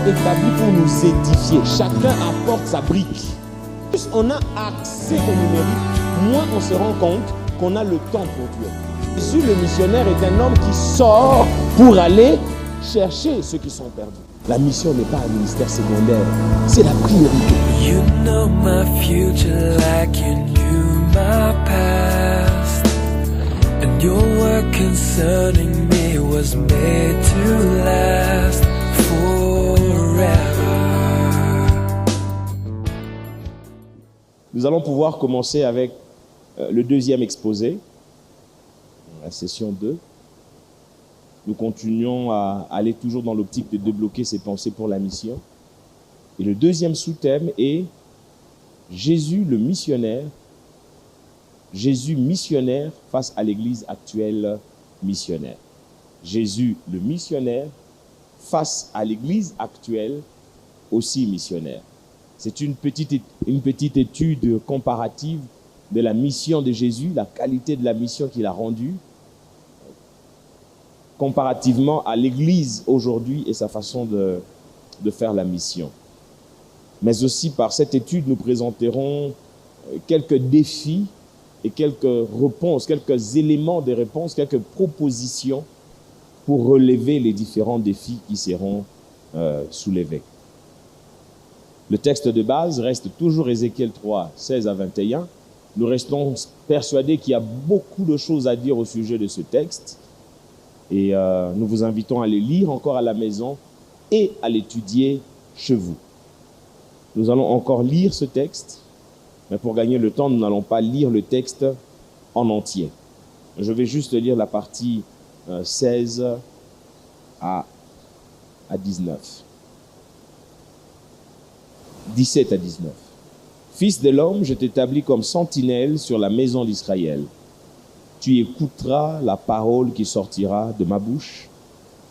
établi pour nous édifier. Chacun apporte sa brique. Plus on a accès au numérique, moins on se rend compte qu'on a le temps pour Dieu. Jésus, le missionnaire, est un homme qui sort pour aller chercher ceux qui sont perdus. La mission n'est pas un ministère secondaire, c'est la priorité. You know my future like you knew my past. And your work concerning me was made to last forever. Nous allons pouvoir commencer avec le deuxième exposé, la session 2. Nous continuons à aller toujours dans l'optique de débloquer ses pensées pour la mission. Et le deuxième sous-thème est Jésus le missionnaire. Jésus missionnaire face à l'Église actuelle missionnaire. Jésus le missionnaire face à l'Église actuelle aussi missionnaire. C'est une petite étude comparative de la mission de Jésus, la qualité de la mission qu'il a rendue, comparativement à l'Église aujourd'hui et sa façon de faire la mission. Mais aussi par cette étude, nous présenterons quelques défis et quelques réponses, quelques éléments de réponse, quelques propositions pour relever les différents défis qui seront soulevés. Le texte de base reste toujours Ézéchiel 3, 16 à 21. Nous restons persuadés qu'il y a beaucoup de choses à dire au sujet de ce texte. Et nous vous invitons à le lire encore à la maison et à l'étudier chez vous. Nous allons encore lire ce texte, mais pour gagner le temps, nous n'allons pas lire le texte en entier. Je vais juste lire la partie 16 à 19. 17 à 19. Fils de l'homme, je t'établis comme sentinelle sur la maison d'Israël. Tu écouteras la parole qui sortira de ma bouche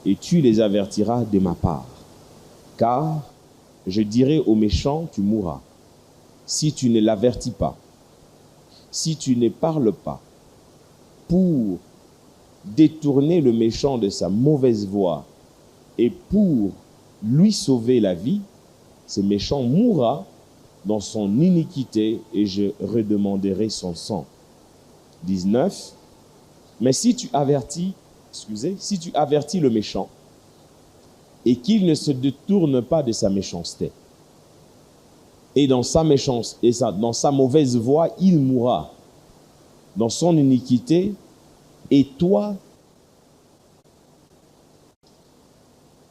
et tu les avertiras de ma part. Car je dirai aux méchants, tu mourras, si tu ne l'avertis pas, si tu ne parles pas, pour détourner le méchant de sa mauvaise voie et pour lui sauver la vie, ce méchant mourra dans son iniquité et je redemanderai son sang. 19. Mais si tu avertis le méchant et qu'il ne se détourne pas de sa méchanceté et dans sa mauvaise voie, il mourra dans son iniquité et toi,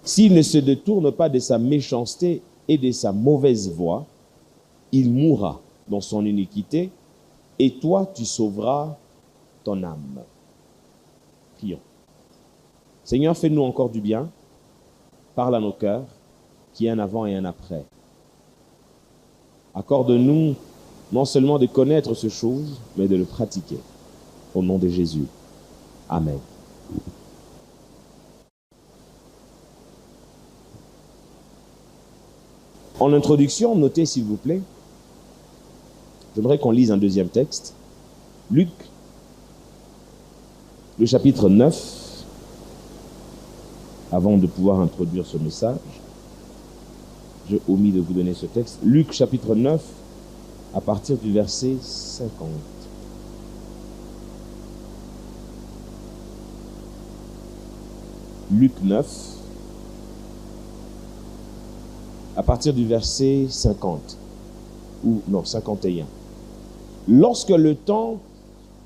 s'il ne se détourne pas de sa méchanceté et de sa mauvaise voie, il mourra dans son iniquité et toi, tu sauveras ton âme. Prions. Seigneur, fais-nous encore du bien. Parle à nos cœurs, qu'il y ait un avant et un après. Accorde-nous non seulement de connaître ces choses, mais de le pratiquer. Au nom de Jésus. Amen. En introduction, notez s'il vous plaît, j'aimerais qu'on lise un deuxième texte. Luc, le chapitre 9, avant de pouvoir introduire ce message, j'ai omis de vous donner ce texte. Luc, chapitre 9, à partir du verset 50. Luc 9, à partir du verset 50, ou non, 51. Lorsque le temps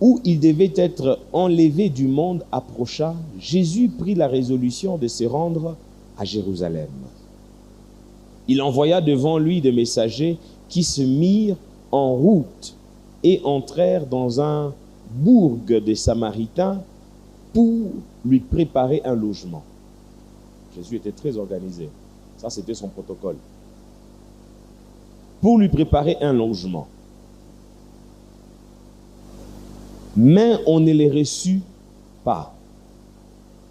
où il devait être enlevé du monde approcha, Jésus prit la résolution de se rendre à Jérusalem. Il envoya devant lui des messagers qui se mirent en route et entrèrent dans un bourg des Samaritains pour lui préparer un logement. Jésus était très organisé. Ça, c'était son protocole. Pour lui préparer un logement. Mais on ne les reçut pas,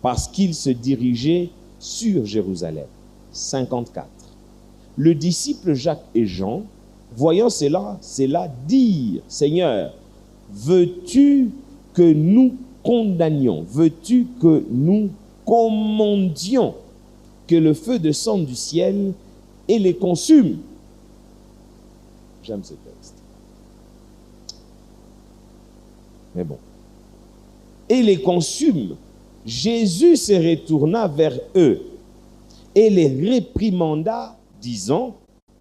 parce qu'ils se dirigeaient sur Jérusalem. 54. Le disciple Jacques et Jean, voyant cela dirent, Seigneur, veux-tu que nous condamnions, veux-tu que nous commandions que le feu descende du ciel et les consume. J'aime ce texte. Mais bon. Et les consume. Jésus se retourna vers eux et les réprimanda, disant,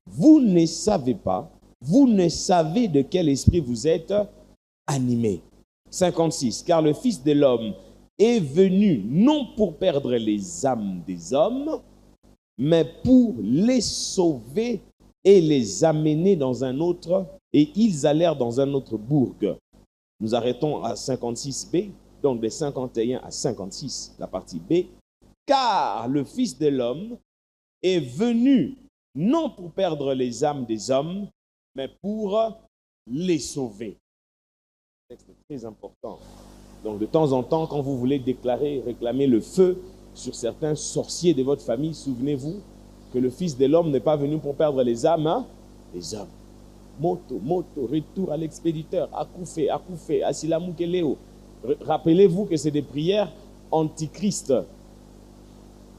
vous ne savez pas, vous ne savez de quel esprit vous êtes animés. 56. Car le Fils de l'homme est venu non pour perdre les âmes des hommes, mais pour les sauver et les amener dans un autre, et ils allèrent dans un autre bourg. Nous arrêtons à 56b, donc de 51 à 56, la partie B. Car le Fils de l'homme est venu non pour perdre les âmes des hommes, mais pour les sauver. C'est très important. Donc de temps en temps, quand vous voulez déclarer, réclamer le feu sur certains sorciers de votre famille, souvenez-vous que le Fils de l'homme n'est pas venu pour perdre les âmes des hommes. Moto, retour à l'expéditeur, akoufe, asilamukeleo. Rappelez-vous que c'est des prières antichrist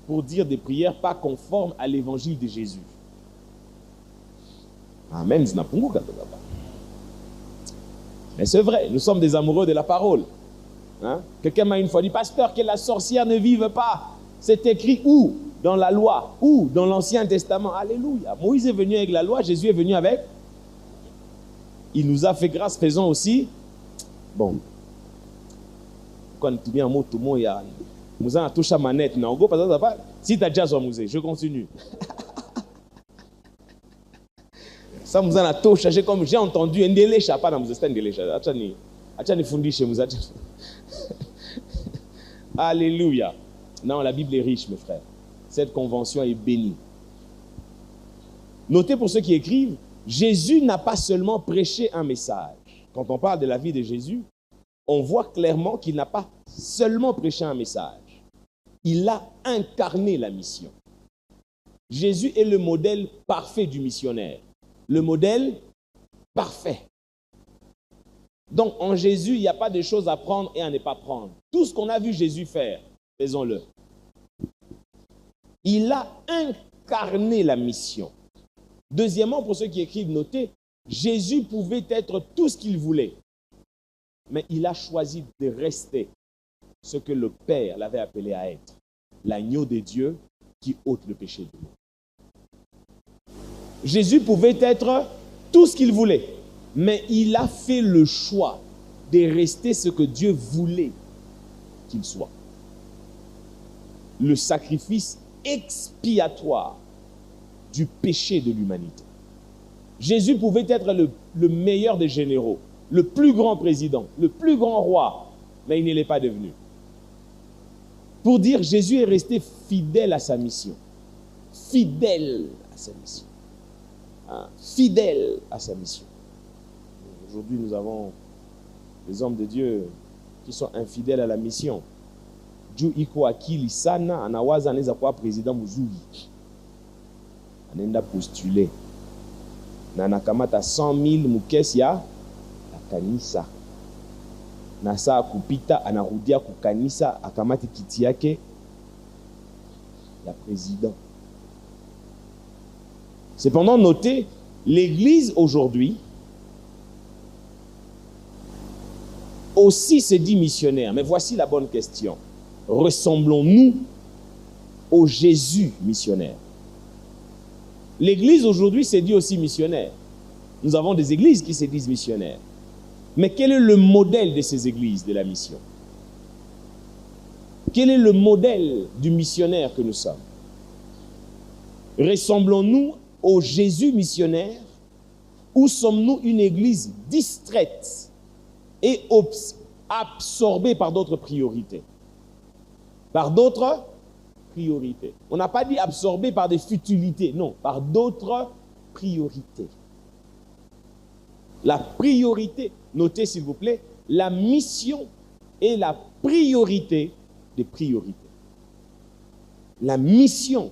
pour dire des prières pas conformes à l'évangile de Jésus. Amen. Mais c'est vrai, nous sommes des amoureux de la parole. Hein? Quelqu'un m'a une fois dit, pasteur, que la sorcière ne vive pas. C'est écrit où? Dans la loi. Où? Dans l'Ancien Testament. Alléluia. Moïse est venu avec la loi, Jésus est venu avec. Il nous a fait grâce, faisons aussi. Bon. Quand tu viens en mot, tout le monde, il y a. Nous avons touché à manette. Si tu as déjà son musée, je continue. Ça nous a touché, comme j'ai entendu, un délai, pas dans musée, c'est un délai. Alléluia. Non, la Bible est riche, mes frères. Cette convention est bénie. Notez pour ceux qui écrivent, Jésus n'a pas seulement prêché un message. Quand on parle de la vie de Jésus, on voit clairement qu'il n'a pas seulement prêché un message. Il a incarné la mission. Jésus est le modèle parfait du missionnaire. Le modèle parfait. Donc, en Jésus, il n'y a pas de choses à prendre et à ne pas prendre. Tout ce qu'on a vu Jésus faire, faisons-le. Il a incarné la mission. Deuxièmement, pour ceux qui écrivent, notez, Jésus pouvait être tout ce qu'il voulait. Mais il a choisi de rester ce que le Père l'avait appelé à être. L'agneau de Dieu qui ôte le péché du monde. Jésus pouvait être tout ce qu'il voulait. Mais il a fait le choix de rester ce que Dieu voulait qu'il soit. Le sacrifice expiatoire du péché de l'humanité. Jésus pouvait être le meilleur des généraux, le plus grand président, le plus grand roi, mais il ne l'est pas devenu. Pour dire, Jésus est resté fidèle à sa mission. Fidèle à sa mission. Fidèle à sa mission. Aujourd'hui, nous avons des hommes de Dieu qui sont infidèles à la mission. Dieu iko akili sana anawaza anaweza kuwa président mzuri. Anaenda postuler. Na anakamata 100,000 mukesi ya kanisa. Na saa kupita anarudia kukanisa akamata kiti yake ya président. Cependant, notez, l'Église aujourd'hui aussi se dit missionnaire. Mais voici la bonne question. Ressemblons-nous au Jésus missionnaire? L'Église aujourd'hui se dit aussi missionnaire. Nous avons des églises qui se disent missionnaires. Mais quel est le modèle de ces églises de la mission? Quel est le modèle du missionnaire que nous sommes? Ressemblons-nous au Jésus missionnaire ou sommes-nous une église distraite et absorbée par d'autres priorités? Par d'autres priorités. On n'a pas dit absorbée par des futilités, non, par d'autres priorités. La priorité, notez s'il vous plaît, la mission est la priorité des priorités. La mission,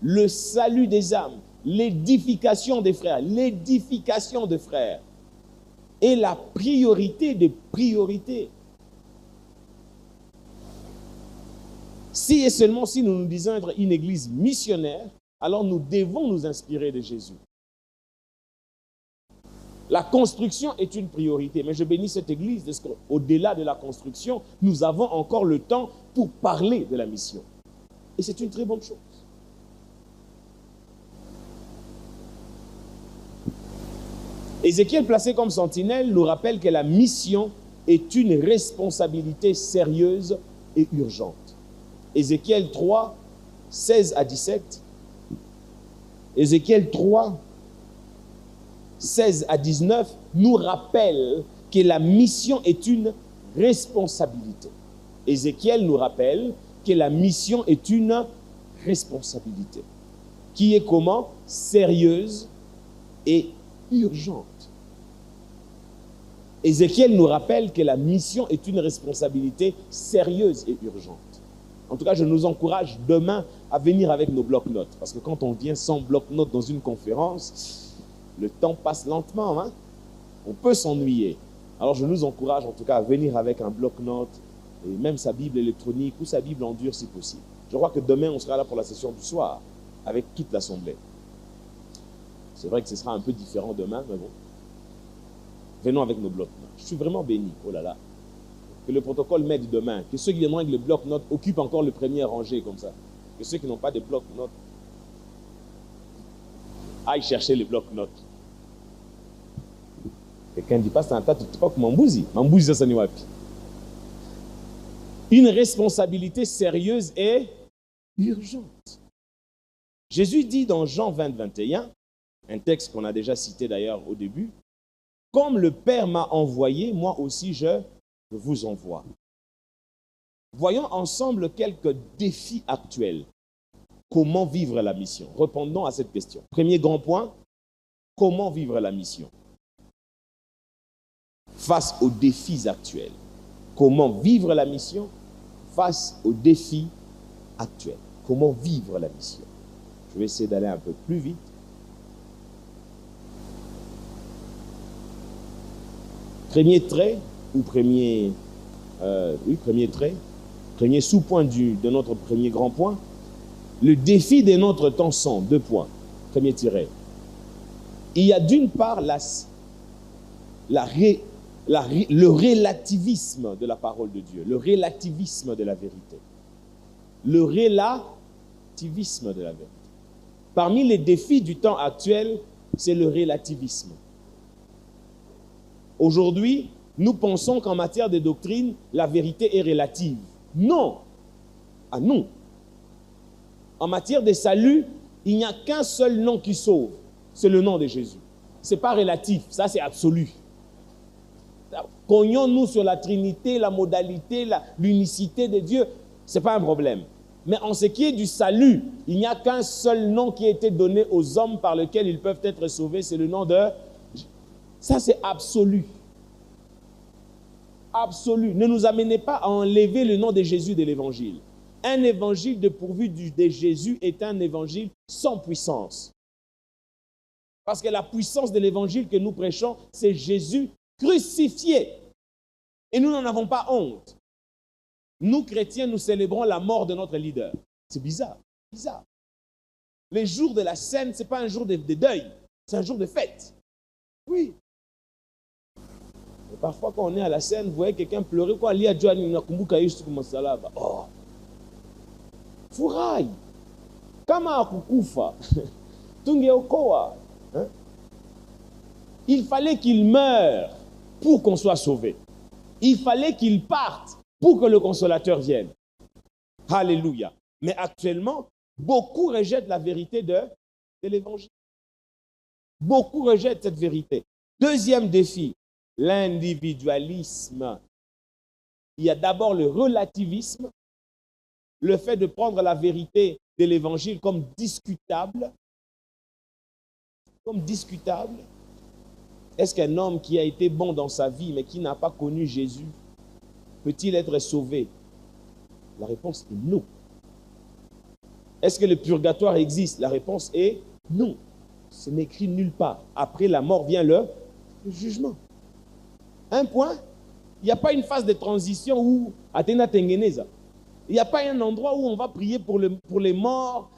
le salut des âmes, l'édification des frères est la priorité des priorités. Si et seulement si nous nous disons être une église missionnaire, alors nous devons nous inspirer de Jésus. La construction est une priorité, mais je bénis cette église parce qu'au-delà de la construction, nous avons encore le temps pour parler de la mission. Et c'est une très bonne chose. Ézéchiel, placé comme sentinelle, nous rappelle que la mission est une responsabilité sérieuse et urgente. Ézéchiel 3, 16 à 17. Ézéchiel 3, 16 à 19 nous rappelle que la mission est une responsabilité. Ézéchiel nous rappelle que la mission est une responsabilité qui est comment? Sérieuse et urgente. Ézéchiel nous rappelle que la mission est une responsabilité sérieuse et urgente. En tout cas, je nous encourage demain à venir avec nos blocs-notes. Parce que quand on vient sans bloc-notes dans une conférence, le temps passe lentement. Hein? On peut s'ennuyer. Alors, je nous encourage en tout cas à venir avec un bloc-notes, et même sa Bible électronique ou sa Bible en dur si possible. Je crois que demain, on sera là pour la session du soir, avec toute l'Assemblée. C'est vrai que ce sera un peu différent demain, mais bon. Venons avec nos blocs-notes. Je suis vraiment béni. Oh là là. Que le protocole m'aide demain. Que ceux qui viendront avec le bloc-notes occupent encore le premier rangé comme ça. Que ceux qui n'ont pas de bloc-notes aillent chercher les blocs-notes. Quelqu'un dit pas, c'est un tas, tu crois que Mambouzi. Mambouzi, ça n'est pas. Une responsabilité sérieuse et urgente. Jésus dit dans Jean 20, 21, un texte qu'on a déjà cité d'ailleurs au début, « Comme le Père m'a envoyé, moi aussi je vous envoie. » Voyons ensemble quelques défis actuels. Comment vivre la mission? Répondons à cette question. Premier grand point, comment vivre la mission? Face aux défis actuels. Comment vivre la mission face aux défis actuels? Comment vivre la mission? Je vais essayer d'aller un peu plus vite. Premier trait, ou premier trait, premier sous-point de notre premier grand point, le défi de notre temps sont 2 points. Premier tiret. Il y a d'une part le relativisme de la parole de Dieu, le relativisme de la vérité. Le relativisme de la vérité. Parmi les défis du temps actuel, c'est le relativisme. Aujourd'hui, nous pensons qu'en matière de doctrine, la vérité est relative. Non. Ah non. En matière de salut, il n'y a qu'un seul nom qui sauve. C'est le nom de Jésus. Ce n'est pas relatif, ça c'est absolu. Cognons-nous sur la Trinité, la modalité, l'unicité de Dieu, ce n'est pas un problème. Mais en ce qui est du salut, il n'y a qu'un seul nom qui a été donné aux hommes par lequel ils peuvent être sauvés, c'est le nom de... Ça c'est absolu. Absolu. Ne nous amenez pas à enlever le nom de Jésus de l'évangile. Un évangile dépourvu de Jésus est un évangile sans puissance. Parce que la puissance de l'évangile que nous prêchons, c'est Jésus crucifié. Et nous n'en avons pas honte. Nous, chrétiens, nous célébrons la mort de notre leader. C'est bizarre, bizarre. Les jours de la scène, ce n'est pas un jour de deuil, c'est un jour de fête. Oui. Et parfois, quand on est à la scène, vous voyez quelqu'un pleurer, quoi, lia Joani nakumbuka Yesu kumasalaba. Oh. Furahi. Kama akukufa. Tungeokoa. Il fallait qu'il meure pour qu'on soit sauvé. Il fallait qu'il parte pour que le consolateur vienne. Alléluia. Mais actuellement, beaucoup rejettent la vérité de l'évangile. Beaucoup rejettent cette vérité. Deuxième défi, l'individualisme. Il y a d'abord le relativisme, le fait de prendre la vérité de l'évangile comme discutable. Comme discutable. Est-ce qu'un homme qui a été bon dans sa vie mais qui n'a pas connu Jésus peut-il être sauvé? La réponse est non. Est-ce que le purgatoire existe? La réponse est non. Ce n'est écrit nulle part. Après la mort vient le jugement. Un point, il n'y a pas une phase de transition où Athéna Tengeneza. Il n'y a pas un endroit où on va prier pour les morts,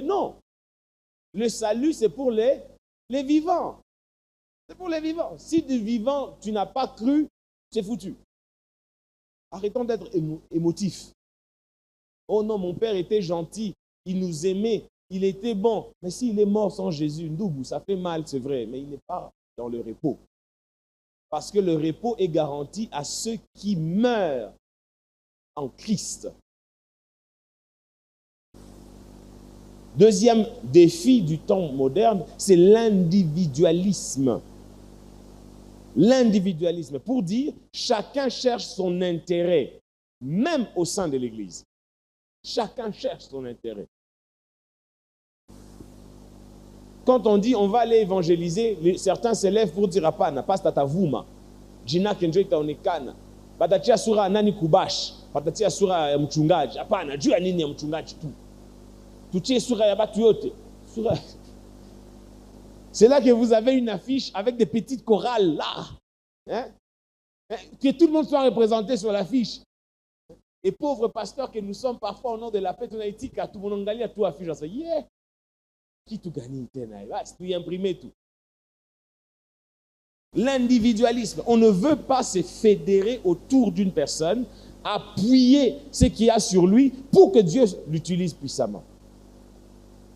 non. Le salut, c'est pour les vivants. C'est pour les vivants. Si du vivant, tu n'as pas cru, c'est foutu. Arrêtons d'être émotifs. Oh non, mon père était gentil, il nous aimait, il était bon. Mais s'il est mort sans Jésus, Ndougou, ça fait mal, c'est vrai, mais il n'est pas dans le repos. Parce que le repos est garanti à ceux qui meurent en Christ. Deuxième défi du temps moderne, c'est l'individualisme. L'individualisme, pour dire, chacun cherche son intérêt, même au sein de l'Église. Chacun cherche son intérêt. Quand on dit on va aller évangéliser, certains s'élèvent pour dire apana, pasta tavuma, jina kenjoi taonekana, patatia sura nani kubash, patatia sura ya mchungaji, apana, juu ya nini ya mchungaji tu. Tutie sura ya batu yote. C'est là que vous avez une affiche avec des petites chorales là. Hein? Que tout le monde soit représenté sur l'affiche. Et pauvres pasteurs que nous sommes parfois au nom de la paix, on a été à tout le monde à tout affiche. On yeah. Qui tout gagne? Tu imprimer tout. L'individualisme. On ne veut pas se fédérer autour d'une personne, appuyer ce qu'il y a sur lui pour que Dieu l'utilise puissamment.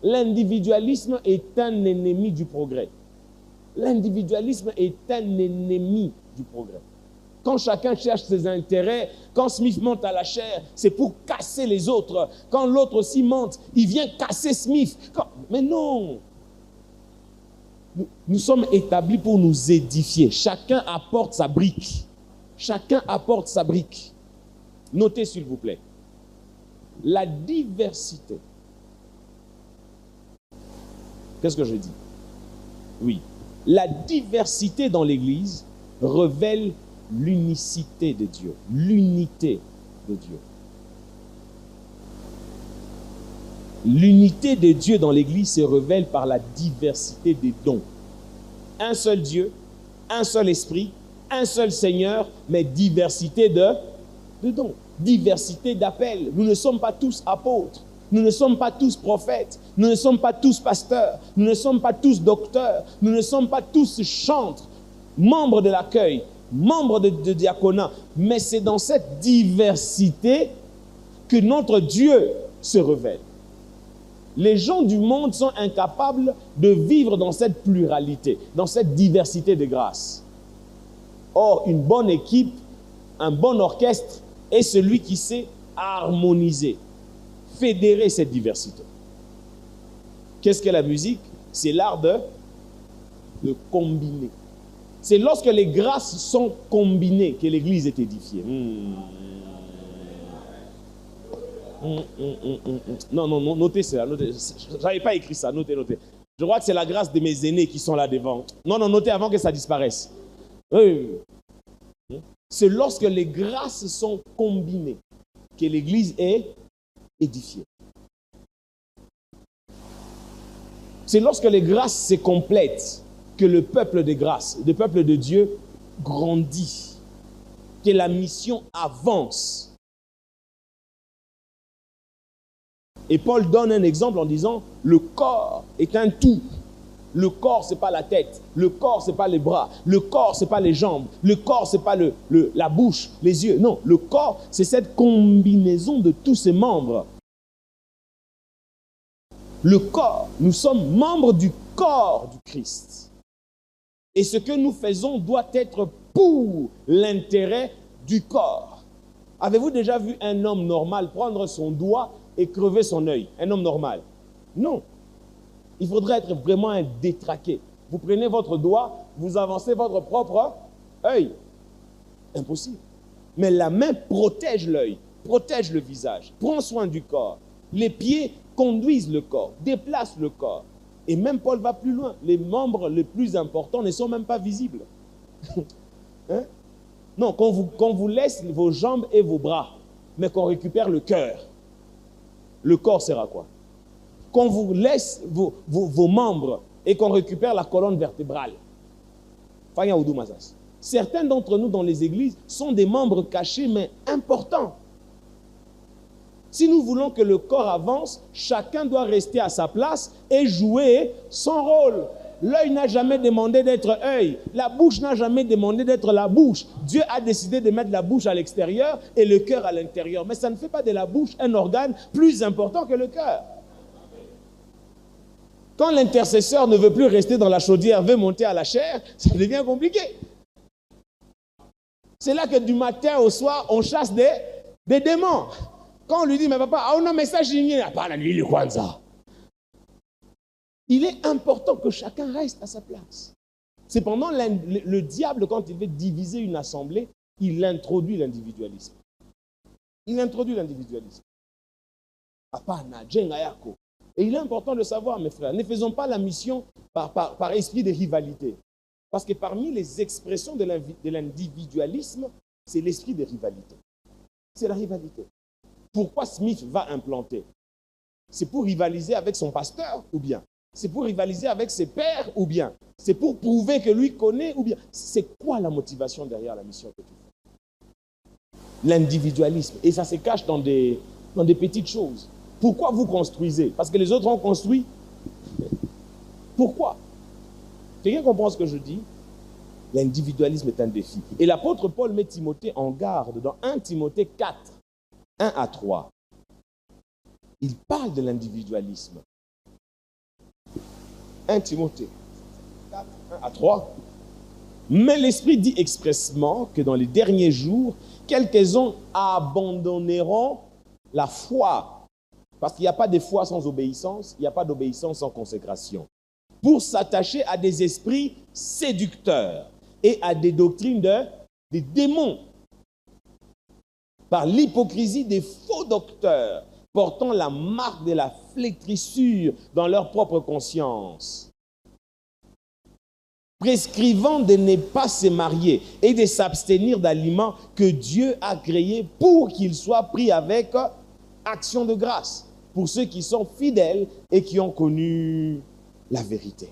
L'individualisme est un ennemi du progrès. L'individualisme est un ennemi du progrès. Quand chacun cherche ses intérêts, quand Smith monte à la chair, c'est pour casser les autres. Quand l'autre aussi monte, il vient casser Smith. Mais non! Nous sommes établis pour nous édifier. Chacun apporte sa brique. Chacun apporte sa brique. Notez s'il vous plaît. La diversité. Qu'est-ce que je dis? Oui. La diversité dans l'Église révèle l'unicité de Dieu. L'unité de Dieu. L'unité de Dieu dans l'Église se révèle par la diversité des dons. Un seul Dieu, un seul esprit, un seul Seigneur, mais diversité de dons. Diversité d'appels. Nous ne sommes pas tous apôtres. Nous ne sommes pas tous prophètes, nous ne sommes pas tous pasteurs, nous ne sommes pas tous docteurs, nous ne sommes pas tous chantres, membres de l'accueil, membres de diaconat. Mais c'est dans cette diversité que notre Dieu se révèle. Les gens du monde sont incapables de vivre dans cette pluralité, dans cette diversité de grâce. Or, une bonne équipe, un bon orchestre est celui qui sait harmoniser, fédérer cette diversité. Qu'est-ce que la musique? C'est l'art de combiner. C'est lorsque les grâces sont combinées que l'Église est édifiée. Non, notez ça. Je n'avais pas écrit ça, notez. Je crois que c'est la grâce de mes aînés qui sont là devant. Non, notez avant que ça disparaisse. Oui. C'est lorsque les grâces sont combinées que l'Église est édifiée. C'est lorsque les grâces se complètent que le peuple de grâce, le peuple de Dieu grandit, que la mission avance. Et Paul donne un exemple en disant, le corps est un tout. Le corps, ce n'est pas la tête. Le corps, ce n'est pas les bras. Le corps, ce n'est pas les jambes. Le corps, ce n'est pas la bouche, les yeux. Non, le corps, c'est cette combinaison de tous ses membres. Le corps, nous sommes membres du corps du Christ. Et ce que nous faisons doit être pour l'intérêt du corps. Avez-vous déjà vu un homme normal prendre son doigt et crever son œil? Un homme normal? Non. Il faudrait être vraiment un détraqué. Vous prenez votre doigt, vous avancez votre propre œil. Impossible. Mais la main protège l'œil, protège le visage, prend soin du corps. Les pieds conduisent le corps, déplacent le corps. Et même Paul va plus loin. Les membres les plus importants ne sont même pas visibles. Hein? Non, qu'on vous laisse vos jambes et vos bras, mais qu'on récupère le cœur. Le corps sert à quoi? Qu'on vous laisse vos membres et qu'on récupère la colonne vertébrale. Fanya Oudou Mazas. Certains d'entre nous dans les églises sont des membres cachés, mais importants. Si nous voulons que le corps avance, chacun doit rester à sa place et jouer son rôle. L'œil n'a jamais demandé d'être œil. La bouche n'a jamais demandé d'être la bouche. Dieu a décidé de mettre la bouche à l'extérieur et le cœur à l'intérieur. Mais ça ne fait pas de la bouche un organe plus important que le cœur. Quand l'intercesseur ne veut plus rester dans la chaudière, veut monter à la chair, ça devient compliqué. C'est là que du matin au soir, on chasse des démons. Quand on lui dit, mais papa, oh non, mais ça, j'ai ignoré. Pas la nuit, le Kwanzaa. Il est important que chacun reste à sa place. Cependant, le diable, quand il veut diviser une assemblée, il introduit l'individualisme. Il introduit l'individualisme. Et il est important de savoir, mes frères, ne faisons pas la mission par esprit de rivalité. Parce que parmi les expressions de l'individualisme, c'est l'esprit de rivalité. C'est la rivalité. Pourquoi Smith va implanter? C'est pour rivaliser avec son pasteur ou bien? C'est pour rivaliser avec ses pairs ou bien? C'est pour prouver que lui connaît ou bien? C'est quoi la motivation derrière la mission que tu fais? L'individualisme. Et ça se cache dans des petites choses. Pourquoi vous construisez? Parce que les autres ont construit. Pourquoi? Quelqu'un comprend ce que je dis? L'individualisme est un défi. Et l'apôtre Paul met Timothée en garde dans 1 Timothée 4, 1 à 3. Il parle de l'individualisme. 1 Timothée 4, 1 à 3. Mais l'Esprit dit expressement que dans les derniers jours, quelques-uns abandonneront la foi. Parce qu'il n'y a pas de foi sans obéissance, il n'y a pas d'obéissance sans consécration. Pour s'attacher à des esprits séducteurs et à des doctrines des démons. Par l'hypocrisie des faux docteurs, portant la marque de la flétrissure dans leur propre conscience. Prescrivant de ne pas se marier et de s'abstenir d'aliments que Dieu a créés pour qu'ils soient pris avec action de grâce, pour ceux qui sont fidèles et qui ont connu la vérité.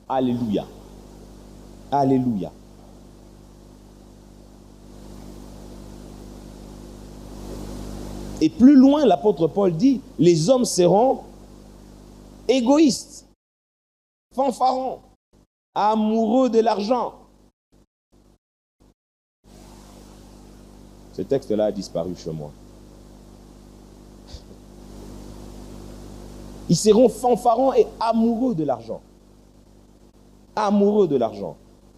Alléluia. Alléluia. Et plus loin, l'apôtre Paul dit, les hommes seront égoïstes, fanfarons, amoureux de l'argent. Ce texte-là a disparu chez moi. Ils seront fanfarons et amoureux de l'argent. Amoureux de l'argent.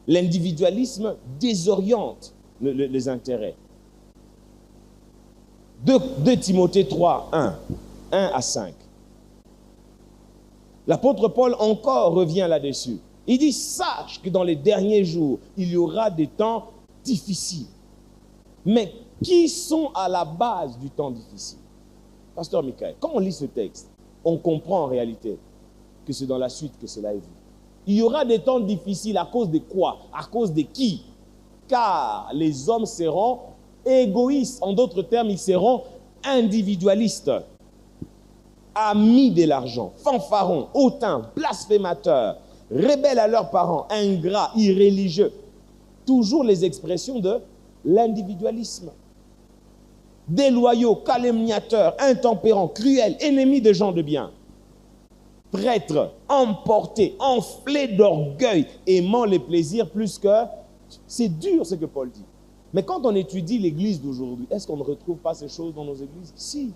L'individualisme désoriente les intérêts. 2 Timothée 3, 1 à 5. L'apôtre Paul encore revient là-dessus. Il dit, sache que dans les derniers jours, il y aura des temps difficiles. Mais qui sont à la base du temps difficile? Pasteur Michael, quand on lit ce texte, on comprend en réalité que c'est dans la suite que cela est vu. Il y aura des temps difficiles à cause de quoi? À cause de qui? Car les hommes seront égoïstes. En d'autres termes, ils seront individualistes. Amis de l'argent, fanfarons, hautains, blasphémateurs, rebelles à leurs parents, ingrats, irréligieux. Toujours les expressions de l'individualisme. Déloyaux, calomniateurs, intempérants, cruels, ennemis des gens de bien. Prêtres, emportés, enflés d'orgueil, aimant les plaisirs plus que... C'est dur ce que Paul dit. Mais quand on étudie l'église d'aujourd'hui, est-ce qu'on ne retrouve pas ces choses dans nos églises? Si.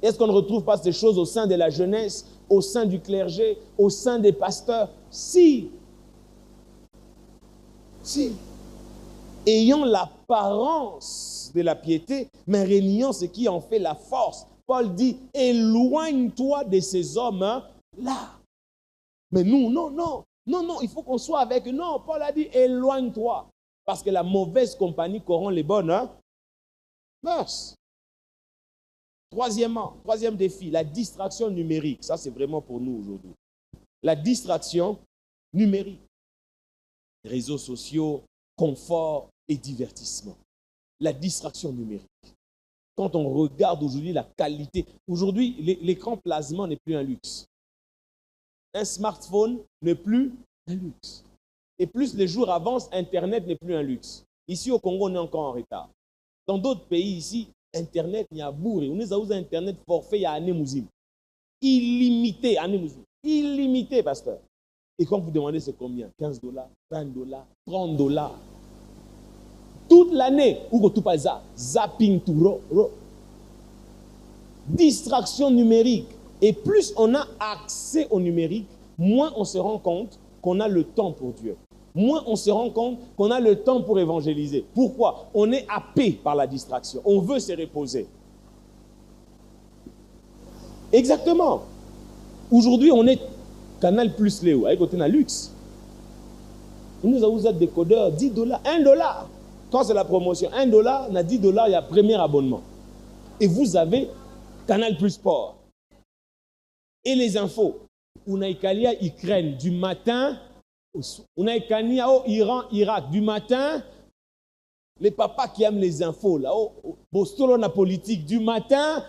Est-ce qu'on ne retrouve pas ces choses au sein de la jeunesse, au sein du clergé, au sein des pasteurs? Si. Si. Ayant l'apparence de la piété, mais réniant ce qui en fait la force. Paul dit, éloigne-toi de ces hommes-là. Mais nous, non, il faut qu'on soit avec eux. Non, Paul a dit, éloigne-toi. Parce que la mauvaise compagnie corrompt les bonnes mœurs. Troisième défi, la distraction numérique. Ça, c'est vraiment pour nous aujourd'hui. La distraction numérique. Réseaux sociaux, confort et divertissement. La distraction numérique. Quand on regarde aujourd'hui la qualité, aujourd'hui, l'écran plasma n'est plus un luxe. Un smartphone n'est plus un luxe. Et plus les jours avancent, Internet n'est plus un luxe. Ici au Congo, on est encore en retard. Dans d'autres pays ici, Internet, il y a bourré. On est à Internet forfait, il y a Anémouzim. Illimité, Anémouzim. Illimité, pasteur. Et quand vous demandez c'est combien? 15 $, 20 $, 30 $. Toute l'année, ou tout pas ça, zapping tout, distraction numérique. Et plus on a accès au numérique, moins on se rend compte qu'on a le temps pour Dieu. Moins on se rend compte qu'on a le temps pour évangéliser. Pourquoi? On est happé par la distraction. On veut se reposer. Exactement. Aujourd'hui, on est Canal Plus Léo, avec côté de luxe. On nous a usé des décodeurs, 10 $, 1 $. Quand c'est la promotion, 1 $, on a 10 $, il y a premier abonnement. Et vous avez Canal Plus Sport. Et les infos. On a Ikalia, Ukraine, du matin. On a Ikalia, Iran, Irak, du matin. Les papas qui aiment les infos, là, Bostolo, la politique, du matin.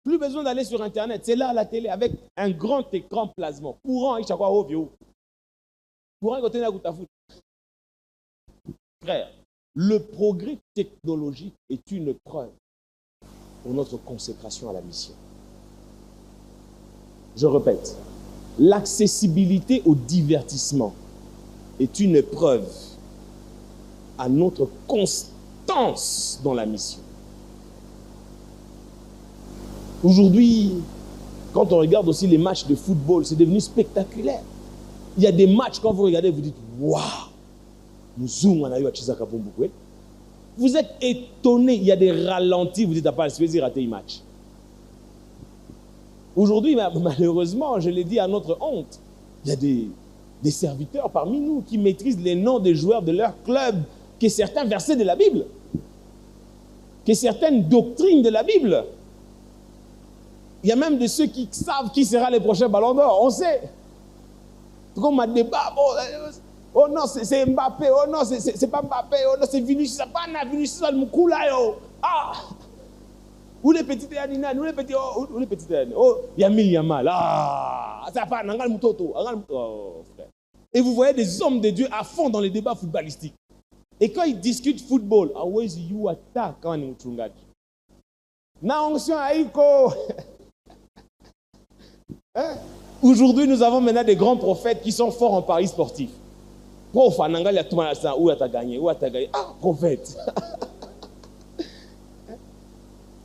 Plus besoin d'aller sur Internet. C'est là à la télé avec un grand écran plasma. Courant, il chaque fois, courant, côté de la foot. Frère, le progrès technologique est une preuve pour notre consécration à la mission. Je répète, l'accessibilité au divertissement est une preuve à notre constance dans la mission. Aujourd'hui, quand on regarde aussi les matchs de football, c'est devenu spectaculaire. Il y a des matchs, quand vous regardez, vous dites, waouh, nous zoomons à la Chizaka Bomboukou. Vous êtes étonné, il y a des ralentis, vous dites, à pas le rater un match. Aujourd'hui, malheureusement, je l'ai dit à notre honte, il y a des serviteurs parmi nous qui maîtrisent les noms des joueurs de leur club, que certains versets de la Bible, que certaines doctrines de la Bible. Il y a même de ceux qui savent qui sera les prochains ballons d'or, on sait. Comme un débat, oh non, c'est Mbappé, oh non, c'est pas Mbappé, oh non, c'est Vinicius, c'est pas Vinicius, c'est Moukoula, ah! Où les petits Yanina, où les petits, où les petits Yanina, oh, Yamil Yamal, ah! Ça pas, Nangal Moutoto, oh, frère. Et vous voyez des hommes de Dieu à fond dans les débats footballistiques. Et quand ils discutent football, always you attack quand on est au na onction aïko. Hein? Aujourd'hui, nous avons maintenant des grands prophètes qui sont forts en paris sportifs. Prof, Anangal, il y a où tu as gagné, où tu as gagné. Ah, prophète.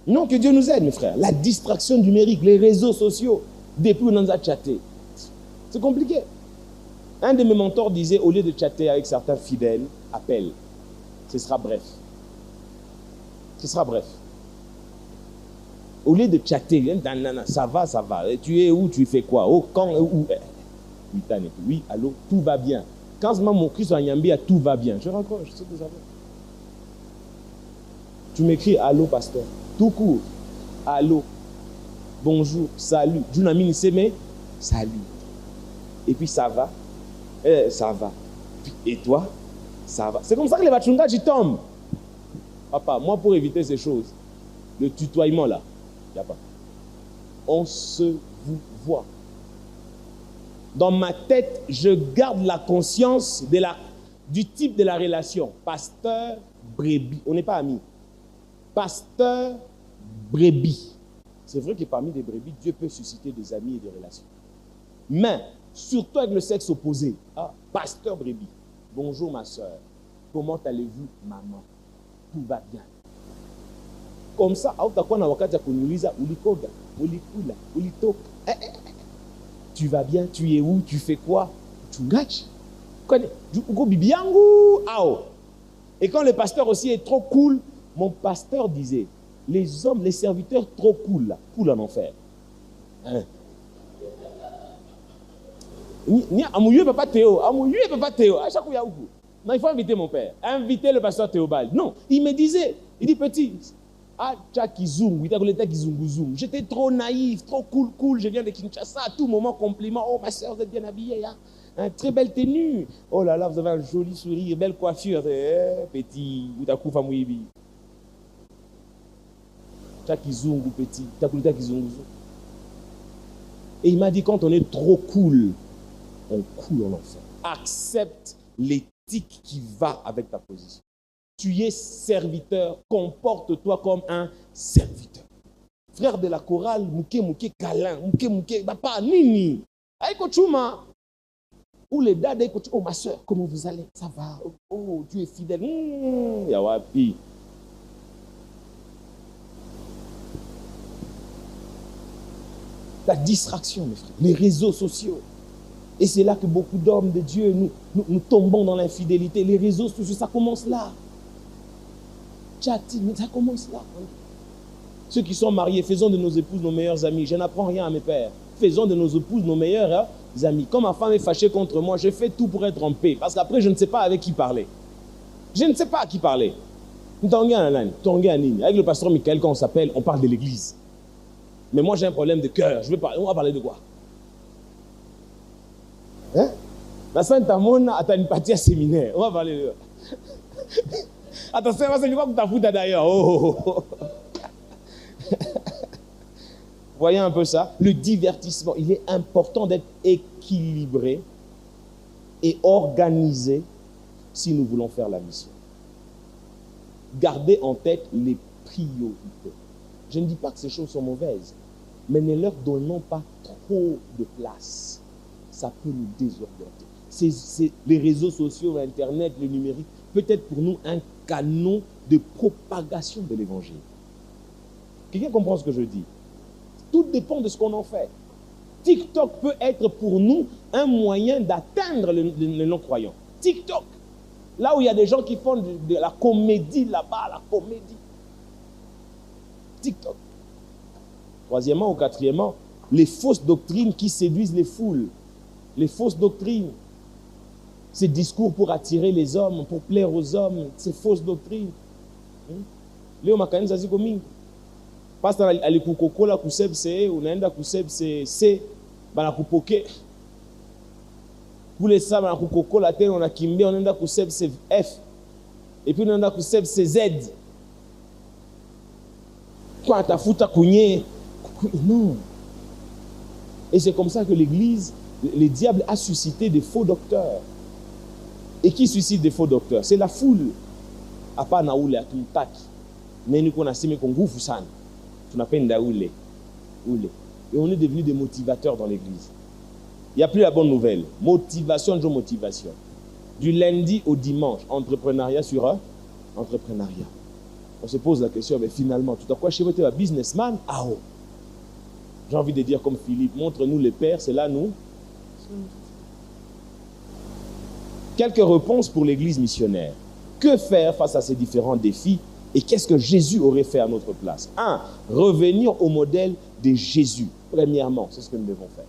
Non, que Dieu nous aide, mes frères. La distraction numérique, les réseaux sociaux, depuis on a chatté. C'est compliqué. Un de mes mentors disait, au lieu de chatter avec certains fidèles, appelle. Ce sera bref. Ce sera bref. Au lieu de chatter, ça va, ça va. Tu es où, tu fais quoi? Oh, quand, où? Oui, allô, tout va bien. Quand mon Christ a Nyambi, tout va bien. Je raccroche, c'est ce que ça veut. Tu m'écris allô, pasteur. Tout court. Allô. Bonjour, salut. Junamine Seme, salut. Et puis ça va. Ça va. Et toi? Ça va. C'est comme ça que les bachungas, ils tombent. Papa, moi, pour éviter ces choses, le tutoiement là, il n'y a pas. On se vous voit. Dans ma tête, je garde la conscience du type de la relation. Pasteur, brebis. On n'est pas amis. Pasteur, brebis. C'est vrai que parmi les brebis, Dieu peut susciter des amis et des relations. Mais, surtout avec le sexe opposé. Ah, pasteur, brebis. Bonjour ma soeur. Comment allez-vous, maman? Tout va bien. Comme ça, tu vas bien, tu es où, tu fais quoi? Et quand le pasteur aussi est trop cool, mon pasteur disait, les hommes, les serviteurs trop cool, là, cool en enfer. Hein? Non, il faut inviter mon père. Inviter le pasteur Théobald. Non, il me disait, il dit petit, j'étais trop naïf, trop cool, je viens de Kinshasa, à tout moment compliment. Oh ma soeur, vous êtes bien habillée, hein? Hein, très belle tenue. Oh là là, vous avez un joli sourire, belle coiffure. Petit, petit. Et il m'a dit, quand on est trop cool, on coule en enfer. accepte l'éthique qui va avec ta position. Tu es serviteur, comporte-toi comme un serviteur. Frère de la chorale, mouké câlin, mouké papa nini. Aïko chuma. Ou les dads, oh ma soeur, comment vous allez? Ça va. Oh, tu es fidèle. Yawapi. La distraction, mes frères, les réseaux sociaux. Et c'est là que beaucoup d'hommes de Dieu, nous tombons dans l'infidélité. Les réseaux sociaux, ça commence là. Chatting, ça commence là. Ceux qui sont mariés, faisons de nos épouses nos meilleurs amis. Je n'apprends rien à mes pères. Faisons de nos épouses nos meilleurs amis. Quand ma femme est fâchée contre moi, je fais tout pour être en paix. Parce qu'après, je ne sais pas avec qui parler. Je ne sais pas à qui parler. Avec le pasteur Michael, quand on s'appelle, on parle de l'église. Mais moi, j'ai un problème de cœur. On va parler de quoi? Hein? La Sainte Amona a une partie à séminaire. On va parler de... Attention, c'est quoi que tu as foutu d'ailleurs? Voyez un peu ça. Le divertissement, il est important d'être équilibré et organisé si nous voulons faire la mission. Gardez en tête les priorités. Je ne dis pas que ces choses sont mauvaises, mais ne leur donnons pas trop de place. Ça peut nous désorienter. Les réseaux sociaux, Internet, le numérique, peut-être pour nous un canon de propagation de l'évangile. Quelqu'un comprend ce que je dis? Tout dépend de ce qu'on en fait. TikTok peut être pour nous un moyen d'atteindre les non-croyants. TikTok, là où il y a des gens qui font de la comédie là-bas, la comédie. TikTok. Troisièmement ou quatrièmement, les fausses doctrines qui séduisent les foules. Les fausses doctrines. Ces discours pour attirer les hommes, pour plaire aux hommes, ces fausses doctrines. Léo Makani Zazi Komingi. Pastor alikukokola kusebse, unaenda kusebse, banakupoke. Kule ça banakukokola tena unakimbia unaenda kusebse F. Et puis unaenda kusebse Z. Quand tafuta kunye, non. Et c'est comme ça que l'église, le diable a suscité des faux docteurs. Et qui suscite des faux docteurs? C'est la foule. Apa na ule atumtaki. Neni kona sime kongufu sana. Tunapenda ule. Et on est devenus des motivateurs dans l'église. Il n'y a plus la bonne nouvelle. Motivation, motivation. Du lundi au dimanche, entrepreneuriat sur entrepreneuriat. On se pose la question, mais finalement, tout à quoi chez vous, tu es un businessman? Ah oh. J'ai envie de dire comme Philippe, montre-nous les pères, c'est là nous. Quelques réponses pour l'église missionnaire. Que faire face à ces différents défis et qu'est-ce que Jésus aurait fait à notre place? 1. Revenir au modèle de Jésus. Premièrement, c'est ce que nous devons faire.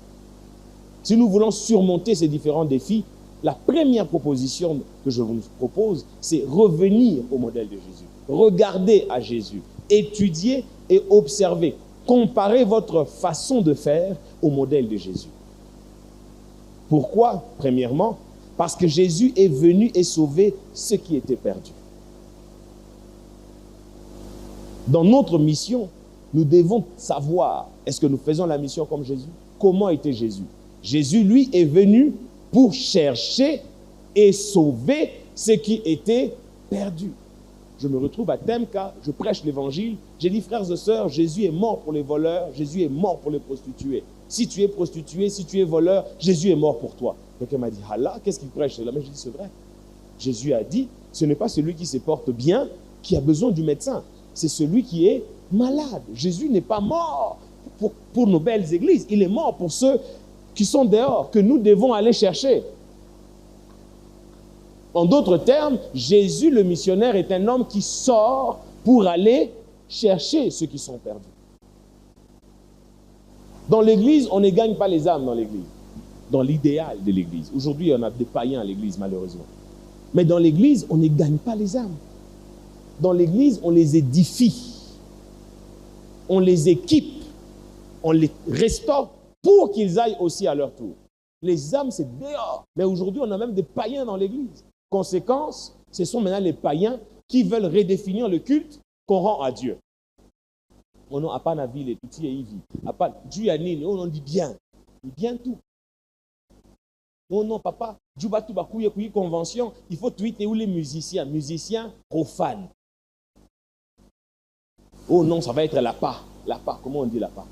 Si nous voulons surmonter ces différents défis, la première proposition que je vous propose, c'est revenir au modèle de Jésus. Regardez à Jésus, étudiez et observez. Comparez votre façon de faire au modèle de Jésus. Pourquoi? Premièrement, parce que Jésus est venu et sauvé ceux qui étaient perdus. Dans notre mission, nous devons savoir, est-ce que nous faisons la mission comme Jésus? Comment était Jésus? Jésus, lui, est venu pour chercher et sauver ceux qui étaient perdus. Je me retrouve à Temka, je prêche l'évangile, j'ai dit, frères et sœurs, Jésus est mort pour les voleurs, Jésus est mort pour les prostituées. Si tu es prostituée, si tu es voleur, Jésus est mort pour toi. Quelqu'un m'a dit, ah là, qu'est-ce qu'il prêche là? Mais je dis, c'est vrai. Jésus a dit, ce n'est pas celui qui se porte bien qui a besoin du médecin, c'est celui qui est malade. Jésus n'est pas mort pour nos belles églises, il est mort pour ceux qui sont dehors, que nous devons aller chercher. En d'autres termes, Jésus le missionnaire est un homme qui sort pour aller chercher ceux qui sont perdus. Dans l'église, on ne gagne pas les âmes dans l'église. Dans l'idéal de l'église. Aujourd'hui, on a des païens à l'église, malheureusement. Mais dans l'église, on ne gagne pas les âmes. Dans l'église, on les édifie. On les équipe. On les restaure pour qu'ils aillent aussi à leur tour. Les âmes, c'est dehors. Mais aujourd'hui, on a même des païens dans l'église. Conséquence, ce sont maintenant les païens qui veulent redéfinir le culte qu'on rend à Dieu. On n'a pas la ville et tout, Dieu a nini, on dit bien. Bien tout. Non, non, papa, Djoubatu Bakouye Kouye Convention, il faut tweeter où les musiciens profanes. Oh non, ça va être la pa, comment on dit la pa?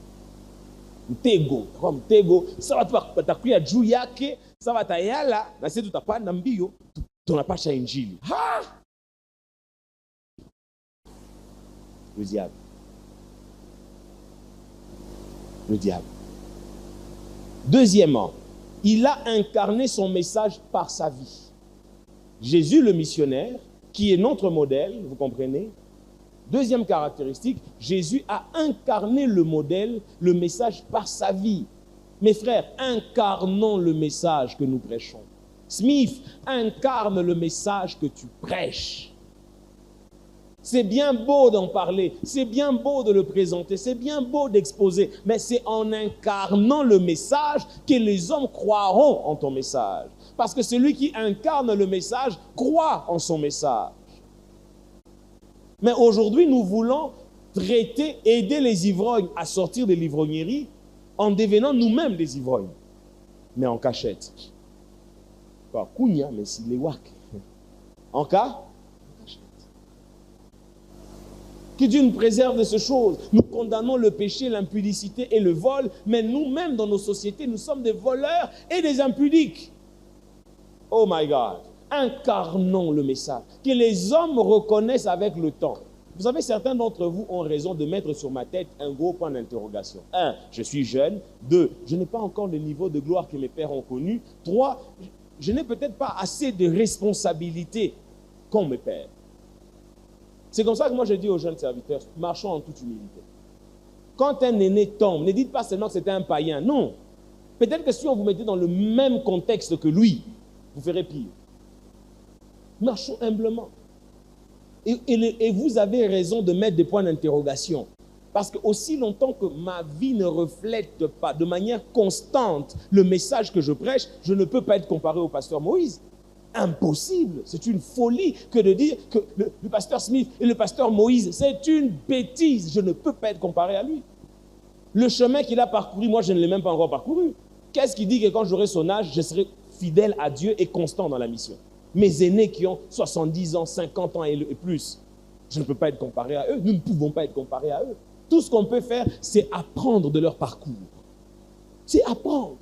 Mtego, mtego, ça va t'akuya Djouyake, ça va t'ayala, na c'est tout à pas nambiyo, ton n'a pas injili. Ha! Le diable. Le diable. Deuxièmement, il a incarné son message par sa vie. Jésus le missionnaire, qui est notre modèle, vous comprenez? Deuxième caractéristique, Jésus a incarné le modèle, le message par sa vie. Mes frères, incarnons le message que nous prêchons. Smith, incarne le message que tu prêches. C'est bien beau d'en parler, c'est bien beau de le présenter, c'est bien beau d'exposer, mais c'est en incarnant le message que les hommes croiront en ton message. Parce que celui qui incarne le message croit en son message. Mais aujourd'hui, nous voulons traiter, aider les ivrognes à sortir de l'ivrognerie en devenant nous-mêmes des ivrognes, mais en cachette. Pas Kounia, mais c'est les wak. En cas que Dieu nous préserve de ces choses. Nous condamnons le péché, l'impudicité et le vol, mais nous-mêmes dans nos sociétés, nous sommes des voleurs et des impudiques. Oh my God! Incarnons le message, que les hommes reconnaissent avec le temps. Vous savez, certains d'entre vous ont raison de mettre sur ma tête un gros point d'interrogation. 1, je suis jeune. 2, je n'ai pas encore le niveau de gloire que mes pères ont connu. 3, je n'ai peut-être pas assez de responsabilités comme mes pères. C'est comme ça que moi je dis aux jeunes serviteurs, marchons en toute humilité. Quand un aîné tombe, ne dites pas seulement que c'était un païen. Non. Peut-être que si on vous mettait dans le même contexte que lui, vous ferez pire. Marchons humblement. Et vous avez raison de mettre des points d'interrogation. Parce que aussi longtemps que ma vie ne reflète pas de manière constante le message que je prêche, je ne peux pas être comparé au pasteur Moïse. Impossible, c'est une folie que de dire que le pasteur Smith et le pasteur Moïse, c'est une bêtise. Je ne peux pas être comparé à lui. Le chemin qu'il a parcouru, moi je ne l'ai même pas encore parcouru. Qu'est-ce qui dit que quand j'aurai son âge, je serai fidèle à Dieu et constant dans la mission? Mes aînés qui ont 70 ans, 50 ans et plus, je ne peux pas être comparé à eux. Nous ne pouvons pas être comparés à eux. Tout ce qu'on peut faire, c'est apprendre de leur parcours. C'est apprendre.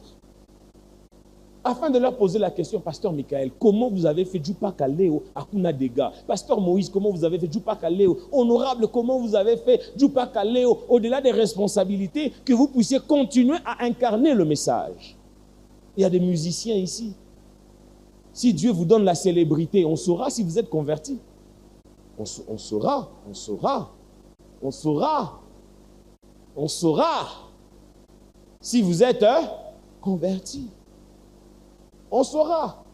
Afin de leur poser la question, Pasteur Michael, comment vous avez fait Djoupa Kaleo à Kuna Dega? Pasteur Moïse, comment vous avez fait Djoupa Kaleo? Honorable, comment vous avez fait Djoupa Kaleo? Au-delà des responsabilités, que vous puissiez continuer à incarner le message. Il y a des musiciens ici. Si Dieu vous donne la célébrité, on saura si vous êtes convertis. On saura. Si vous êtes convertis. On saura.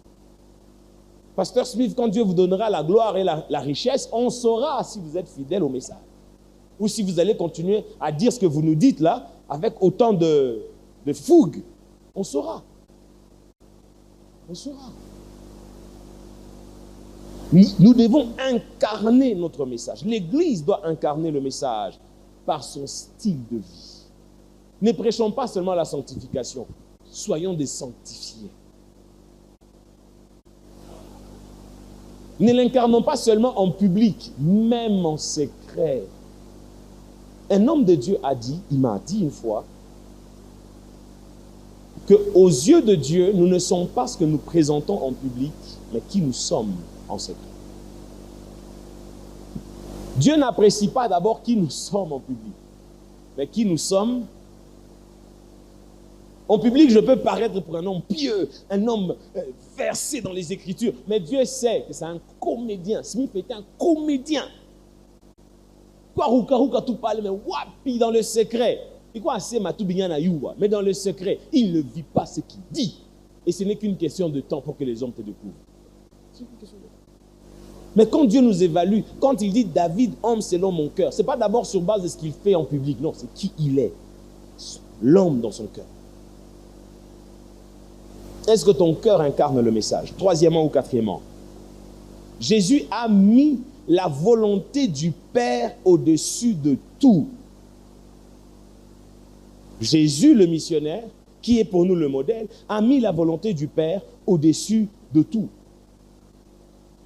Pasteur Smith, quand Dieu vous donnera la gloire et la richesse, on saura si vous êtes fidèle au message. Ou si vous allez continuer à dire ce que vous nous dites là, avec autant de fougue. On saura. On saura. Nous devons incarner notre message. L'Église doit incarner le message par son style de vie. Ne prêchons pas seulement la sanctification. Soyons des sanctifiés. Ne l'incarnons pas seulement en public, même en secret. Un homme de Dieu il m'a dit une fois, qu'aux yeux de Dieu, nous ne sommes pas ce que nous présentons en public, mais qui nous sommes en secret. Dieu n'apprécie pas d'abord qui nous sommes en public, mais qui nous sommes. En public, je peux paraître pour un homme pieux, un homme versé dans les Écritures. Mais Dieu sait que c'est un comédien. Smith était un comédien. Mais dans le secret, mais dans le secret, il ne vit pas ce qu'il dit. Et ce n'est qu'une question de temps pour que les hommes te découvrent. C'est une question de temps. Mais quand Dieu nous évalue, quand il dit David, homme selon mon cœur, ce n'est pas d'abord sur base de ce qu'il fait en public. Non, c'est qui il est. L'homme dans son cœur. Est-ce que ton cœur incarne le message? Troisièmement ou quatrièmement, Jésus a mis la volonté du Père au-dessus de tout. Jésus, le missionnaire, qui est pour nous le modèle, a mis la volonté du Père au-dessus de tout.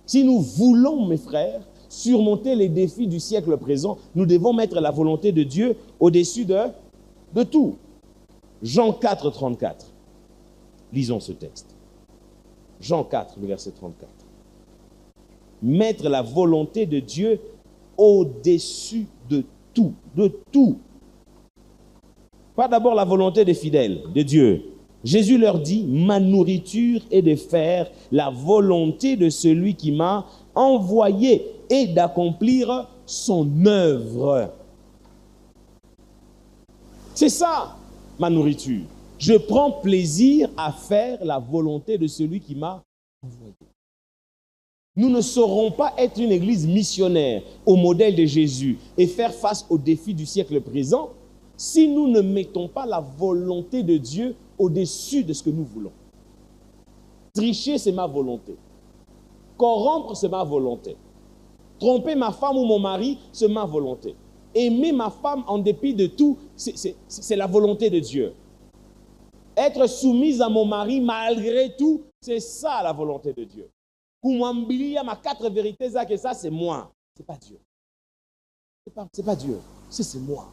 Si nous voulons, mes frères, surmonter les défis du siècle présent, nous devons mettre la volonté de Dieu au-dessus de tout. Jean 4, 34. Lisons ce texte. Jean 4, le verset 34. Mettre la volonté de Dieu au-dessus de tout. De tout. Pas d'abord la volonté des fidèles, de Dieu. Jésus leur dit, ma nourriture est de faire la volonté de celui qui m'a envoyé et d'accomplir son œuvre. C'est ça, ma nourriture. Je prends plaisir à faire la volonté de celui qui m'a envoyé. Nous ne saurons pas être une église missionnaire au modèle de Jésus et faire face aux défis du siècle présent si nous ne mettons pas la volonté de Dieu au-dessus de ce que nous voulons. Tricher, c'est ma volonté. Corrompre, c'est ma volonté. Tromper ma femme ou mon mari, c'est ma volonté. Aimer ma femme en dépit de tout, c'est la volonté de Dieu. Être soumise à mon mari malgré tout, c'est ça la volonté de Dieu. Kumwambilia ma 4 vérités, ça c'est moi. C'est pas Dieu. C'est pas Dieu. C'est moi.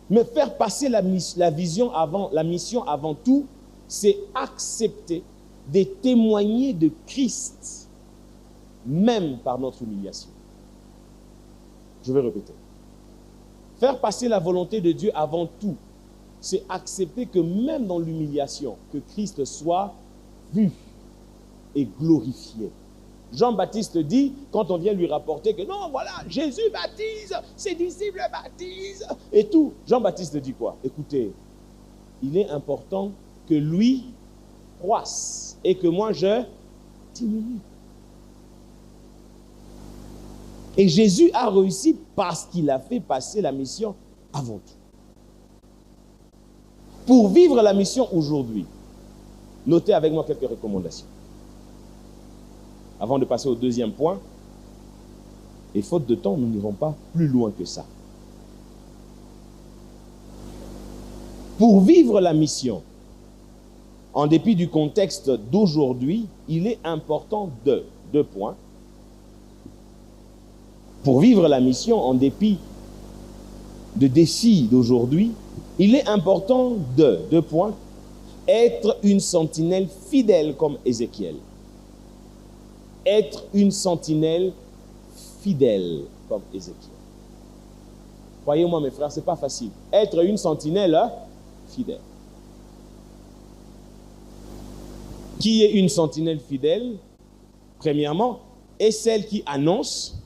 Mais faire passer la mission avant tout, c'est accepter de témoigner de Christ, même par notre humiliation. Je vais répéter. Faire passer la volonté de Dieu avant tout, c'est accepter que même dans l'humiliation, que Christ soit vu et glorifié. Jean-Baptiste dit, quand on vient lui rapporter que non, voilà, Jésus baptise, ses disciples baptisent, et tout. Jean-Baptiste dit quoi? Écoutez, il est important que lui croisse et que moi je diminue. Et Jésus a réussi parce qu'il a fait passer la mission avant tout. Pour vivre la mission aujourd'hui, notez avec moi quelques recommandations. Avant de passer au deuxième point, et faute de temps, nous n'irons pas plus loin que ça. Pour vivre la mission, en dépit du contexte d'aujourd'hui, il est important deux points. Pour vivre la mission, en dépit de défis d'aujourd'hui, il est important deux points, être une sentinelle fidèle comme Ézéchiel. Être une sentinelle fidèle comme Ézéchiel. Croyez-moi mes frères, ce n'est pas facile. Être une sentinelle fidèle. Qui est une sentinelle fidèle? Premièrement, est celle qui annonce,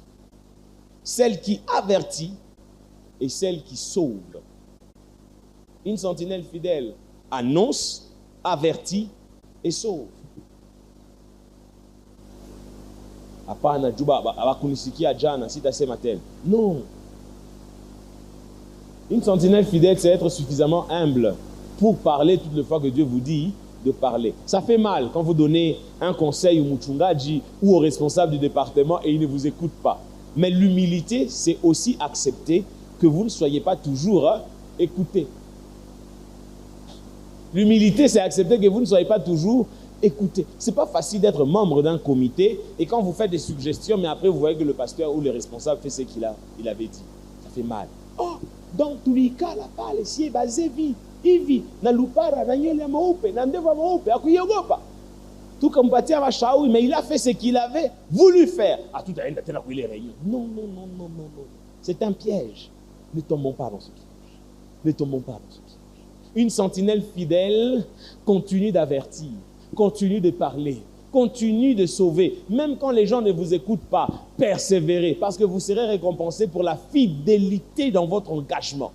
celle qui avertit et celle qui sauve. Une sentinelle fidèle annonce, avertit et sauve. Hapana juba abakunisikia jana sitasema tena. Non. Une sentinelle fidèle, c'est être suffisamment humble pour parler toutes les fois que Dieu vous dit de parler. Ça fait mal quand vous donnez un conseil au mchungaji ou au responsable du département et il ne vous écoute pas. Mais l'humilité, c'est aussi accepter que vous ne soyez pas toujours écouté. L'humilité, c'est accepter que vous ne soyez pas toujours écoutez, ce n'est pas facile d'être membre d'un comité et quand vous faites des suggestions, mais après vous voyez que le pasteur ou le responsable fait ce qu'il avait dit. Ça fait mal. Oh, dans tous les cas, la parole est basée vie. Hivi, na lupara, na nyele maupe, na ndeva maupe, akuyogopa. Tout comme Batia va chaoui, mais il a fait ce qu'il avait voulu faire. Ah, tout à l'heure, il est réuni. Non. C'est un piège. Ne tombons pas dans ce piège. Ne tombons pas dans ce piège. Une sentinelle fidèle continue d'avertir. Continue de parler, continue de sauver. Même quand les gens ne vous écoutent pas, persévérez, parce que vous serez récompensé pour la fidélité dans votre engagement.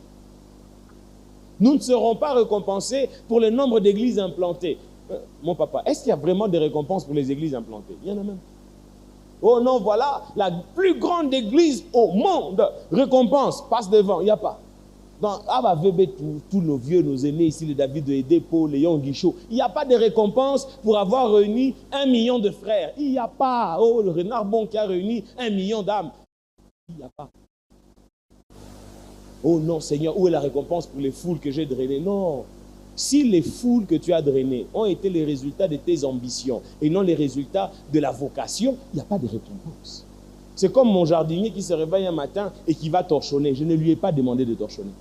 Nous ne serons pas récompensés pour le nombre d'églises implantées. Mon papa, est-ce qu'il y a vraiment des récompenses pour les églises implantées? Il y en a même. Oh non, voilà, la plus grande église au monde, récompense, passe devant, il n'y a pas. Dans Abavebe, tous nos vieux, nos aînés ici, les David de Edé, Paul, Léon Guichot, il n'y a pas de récompense pour avoir réuni 1 million de frères. Il n'y a pas. Oh, le renard bon qui a réuni 1 million d'âmes. Il n'y a pas. Oh non, Seigneur, où est la récompense pour les foules que j'ai drainées? Non. Si les foules que tu as drainées ont été les résultats de tes ambitions et non les résultats de la vocation, il n'y a pas de récompense. C'est comme mon jardinier qui se réveille un matin et qui va torchonner. Je ne lui ai pas demandé de torchonner.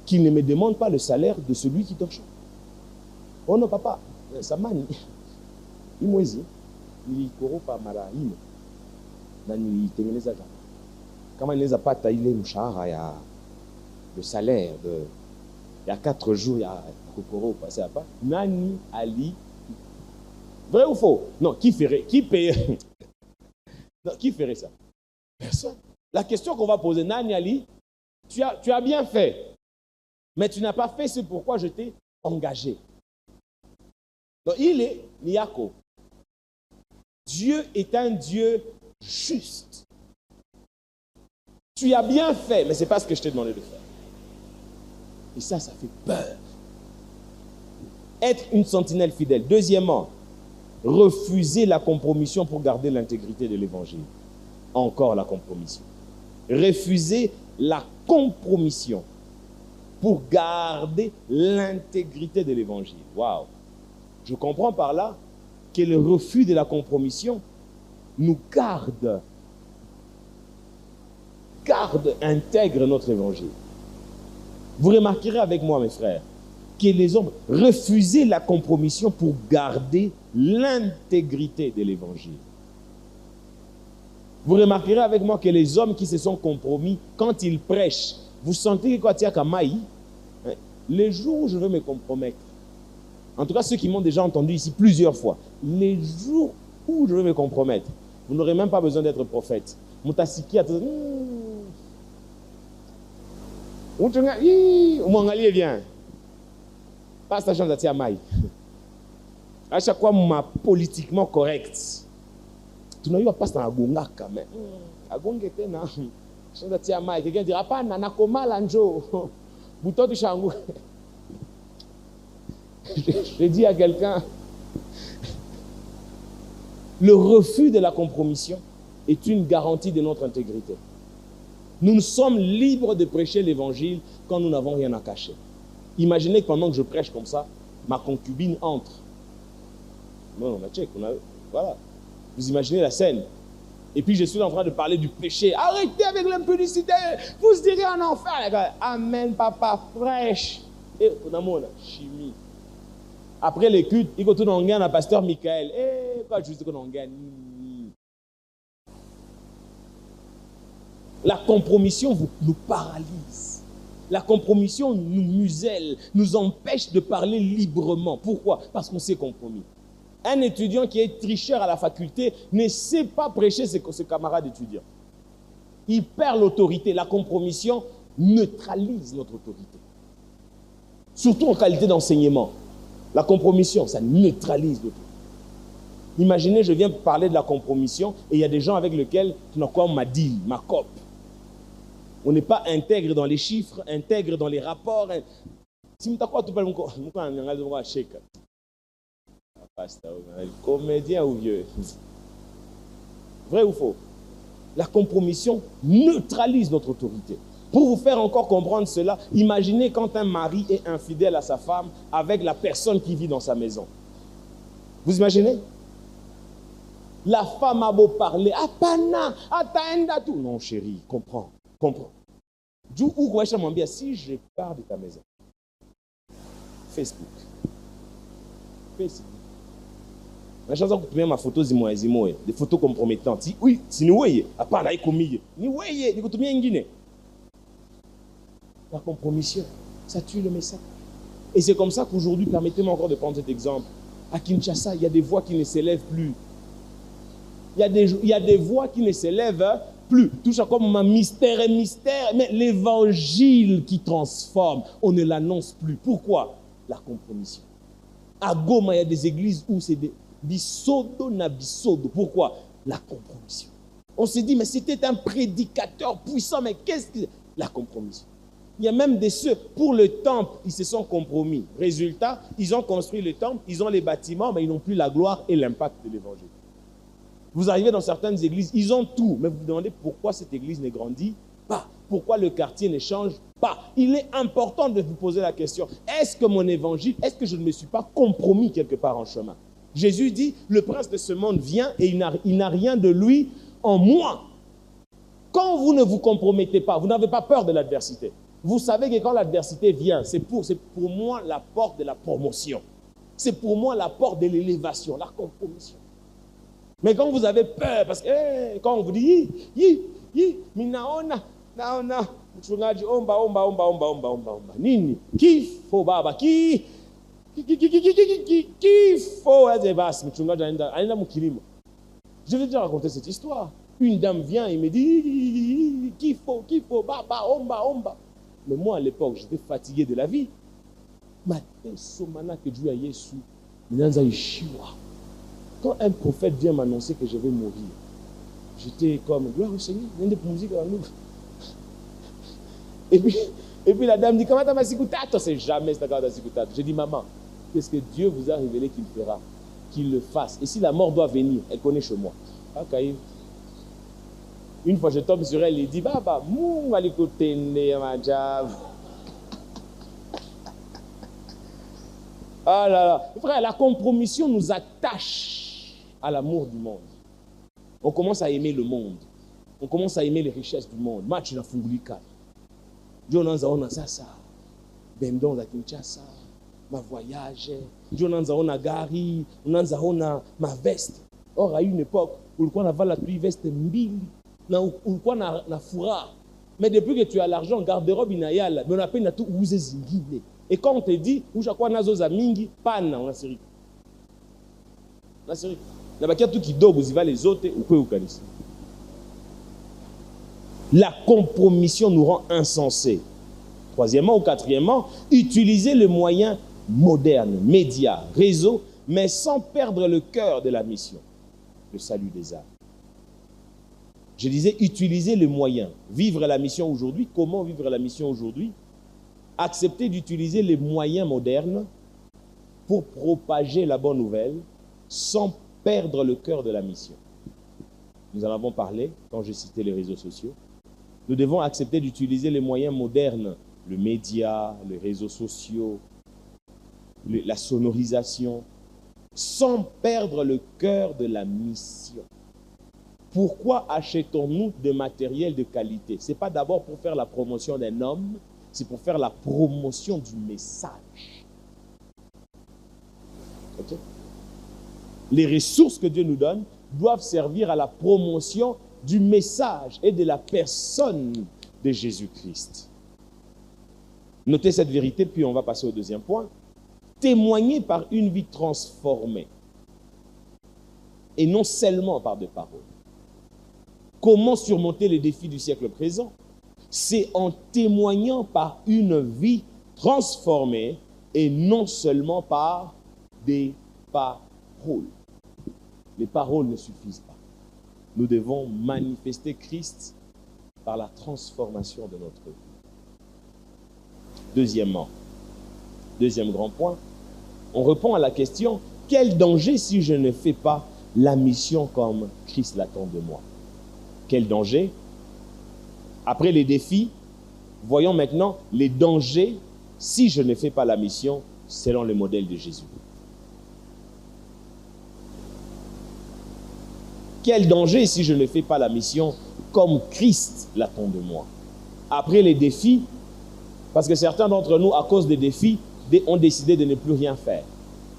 Qu'il ne me demande pas le salaire de celui qui torchonne. Oh non, papa, ça manie. Il m'a dit, il y a mara ino. Nani tengeneza jana. Kama inaweza pata ile mshahara ya le salaire de il y a 4 jours il y a kokoro passé à pas. Nani ali. Vrai ou faux? Non, qui paierait non, qui ferait ça? Personne. La question qu'on va poser, Nani Ali, tu as bien fait, mais tu n'as pas fait ce pourquoi je t'ai engagé. Donc il est Niako. Dieu est un Dieu juste. Tu as bien fait, mais ce n'est pas ce que je t'ai demandé de faire. Et ça fait peur. Être une sentinelle fidèle. Deuxièmement, refuser la compromission pour garder l'intégrité de l'évangile. Encore la compromission. Refuser la compromission pour garder l'intégrité de l'évangile. Waouh! Je comprends par là que le refus de la compromission nous garde intègre notre évangile. Vous remarquerez avec moi, mes frères, que les hommes refusaient la compromission pour garder l'intégrité de l'évangile. Vous remarquerez avec moi que les hommes qui se sont compromis, quand ils prêchent, vous sentez que quand il y a Kamaï, les jours où je veux me compromettre, en tout cas ceux qui m'ont déjà entendu ici plusieurs fois, les jours où je veux me compromettre, vous n'aurez même pas besoin d'être prophète. Moutasiki a tout dit, viens. Pas sa chance à Maï. À chaque fois, ma politiquement correct. Tu n'as eu pas ça à Gonga quand même. À Gonga, tu n'as chance à Maï. Quelqu'un dira pas, Nana Koma Lanjo. Bouton du Changou. Je dis à quelqu'un, le refus de la compromission est une garantie de notre intégrité. Nous sommes libres de prêcher l'évangile quand nous n'avons rien à cacher. Imaginez que pendant que je prêche comme ça, ma concubine entre. Non, on a check, voilà. Vous imaginez la scène. Et puis je suis en train de parler du péché. Arrêtez avec l'impudicité. Vous se direz en enfer. Amen, papa, fraîche. Et on a mon chimie. Après les cultes, il y a tout le pasteur Michael. Eh, pas juste qu'on gagne. La compromission nous paralyse. La compromission nous muselle, nous empêche de parler librement. Pourquoi? Parce qu'on s'est compromis. Un étudiant qui est tricheur à la faculté ne sait pas prêcher ses camarades étudiants. Il perd l'autorité. La compromission neutralise notre autorité. Surtout en qualité d'enseignement. La compromission, ça neutralise l'autorité. Imaginez, je viens parler de la compromission et il y a des gens avec lesquels tu n'as quoi ma deal, ma cop. On n'est pas intègre dans les chiffres, intègre dans les rapports. Si tu as comédien ou vieux. Vrai ou faux? La compromission neutralise notre autorité. Pour vous faire encore comprendre cela, imaginez quand un mari est infidèle à sa femme avec la personne qui vit dans sa maison. Vous imaginez? La femme a beau parler, apana, ataenda tout. Non chérie, comprends. Si je pars de ta maison, Facebook. La chance que tu ma photo des photos compromettantes. Oui, si nous voyons, apana ikomiye. Ni voyez, ni kutumia ingine. La compromission, ça tue le message. Et c'est comme ça qu'aujourd'hui, permettez-moi encore de prendre cet exemple. À Kinshasa, il y a des voix qui ne s'élèvent plus. Il y a des voix qui ne s'élèvent plus. Tout ça comme un mystère, mais l'évangile qui transforme, on ne l'annonce plus. Pourquoi? La compromission. À Goma, il y a des églises où c'est des bisodo na bisodo. Pourquoi? La compromission. On s'est dit, mais c'était un prédicateur puissant, mais qu'est-ce que... La compromission. Il y a même des ceux, pour le temple, ils se sont compromis. Résultat, ils ont construit le temple, ils ont les bâtiments, mais ils n'ont plus la gloire et l'impact de l'évangile. Vous arrivez dans certaines églises, ils ont tout, mais vous vous demandez pourquoi cette église ne grandit pas. Pourquoi le quartier ne change pas. Il est important de vous poser la question, est-ce que mon évangile, est-ce que je ne me suis pas compromis quelque part en chemin? Jésus dit, le prince de ce monde vient et il n'a rien de lui en moi. Quand vous ne vous compromettez pas, vous n'avez pas peur de l'adversité. Vous savez que quand l'adversité vient, c'est pour moi la porte de la promotion. C'est pour moi la porte de l'élévation, la compromission. Mais quand vous avez peur, parce que quand on vous dit, minaona, naona, mchungaji, omba, nini, kifo baba, kifo, mchungaji, aenda mukilimo. Je vais déjà raconter cette histoire. Une dame vient et me dit, kifo, baba, omba. Mais moi, à l'époque, j'étais fatigué de la vie. Quand un prophète vient m'annoncer que je vais mourir, j'étais comme, gloire au Seigneur, et puis la dame dit, comment t'as ma sikutato? C'est jamais cette carte de sikutato. J'ai dit, maman, qu'est-ce que Dieu vous a révélé qu'il fera? Qu'il le fasse. Et si la mort doit venir, elle connaît chez moi. Okay. Une fois, je tombe sur elle et dit, Baba, mou, ah là là. Frère, la compromission nous attache à l'amour du monde. On commence à aimer le monde. On commence à aimer les richesses du monde. Match na fungulika. Jonanza ona sasa. Bendon za Kinshasa. Ma voyage. Jonanza ona gari. Jonanza ona ma veste. Or, à une époque, où le on avait la veste mbili. Ulikuwa na fura. Mais depuis que tu as l'argent, garde-robe inayala, mais on appelle na tout ouze zingine. Et quand on te dit, où chaque fois nazo za mingi, pana, on a série. On a série. Na bakia tout qui dogo, vous y va les autres, ou peu ou kanisi. La compromission nous rend insensés. Troisièmement ou quatrièmement, utiliser les moyens modernes, médias, réseaux, mais sans perdre le cœur de la mission, le salut des âmes. Je disais, utiliser les moyens. Vivre la mission aujourd'hui. Comment vivre la mission aujourd'hui? Accepter d'utiliser les moyens modernes pour propager la bonne nouvelle sans perdre le cœur de la mission. Nous en avons parlé quand j'ai cité les réseaux sociaux. Nous devons accepter d'utiliser les moyens modernes, le média, les réseaux sociaux, la sonorisation, sans perdre le cœur de la mission. Pourquoi achetons-nous de matériel de qualité? Ce n'est pas d'abord pour faire la promotion d'un homme, c'est pour faire la promotion du message. Okay? Les ressources que Dieu nous donne doivent servir à la promotion du message et de la personne de Jésus-Christ. Notez cette vérité, puis on va passer au deuxième point. Témoigner par une vie transformée et non seulement par des paroles. Comment surmonter les défis du siècle présent? C'est en témoignant par une vie transformée et non seulement par des paroles. Les paroles ne suffisent pas. Nous devons manifester Christ par la transformation de notre vie. Deuxièmement, deuxième grand point, on répond à la question, quel danger si je ne fais pas la mission comme Christ l'attend de moi? Quel danger? Après les défis, voyons maintenant les dangers si je ne fais pas la mission selon le modèle de Jésus. Quel danger si je ne fais pas la mission comme Christ l'attend de moi? Après les défis, parce que certains d'entre nous, à cause des défis, ont décidé de ne plus rien faire.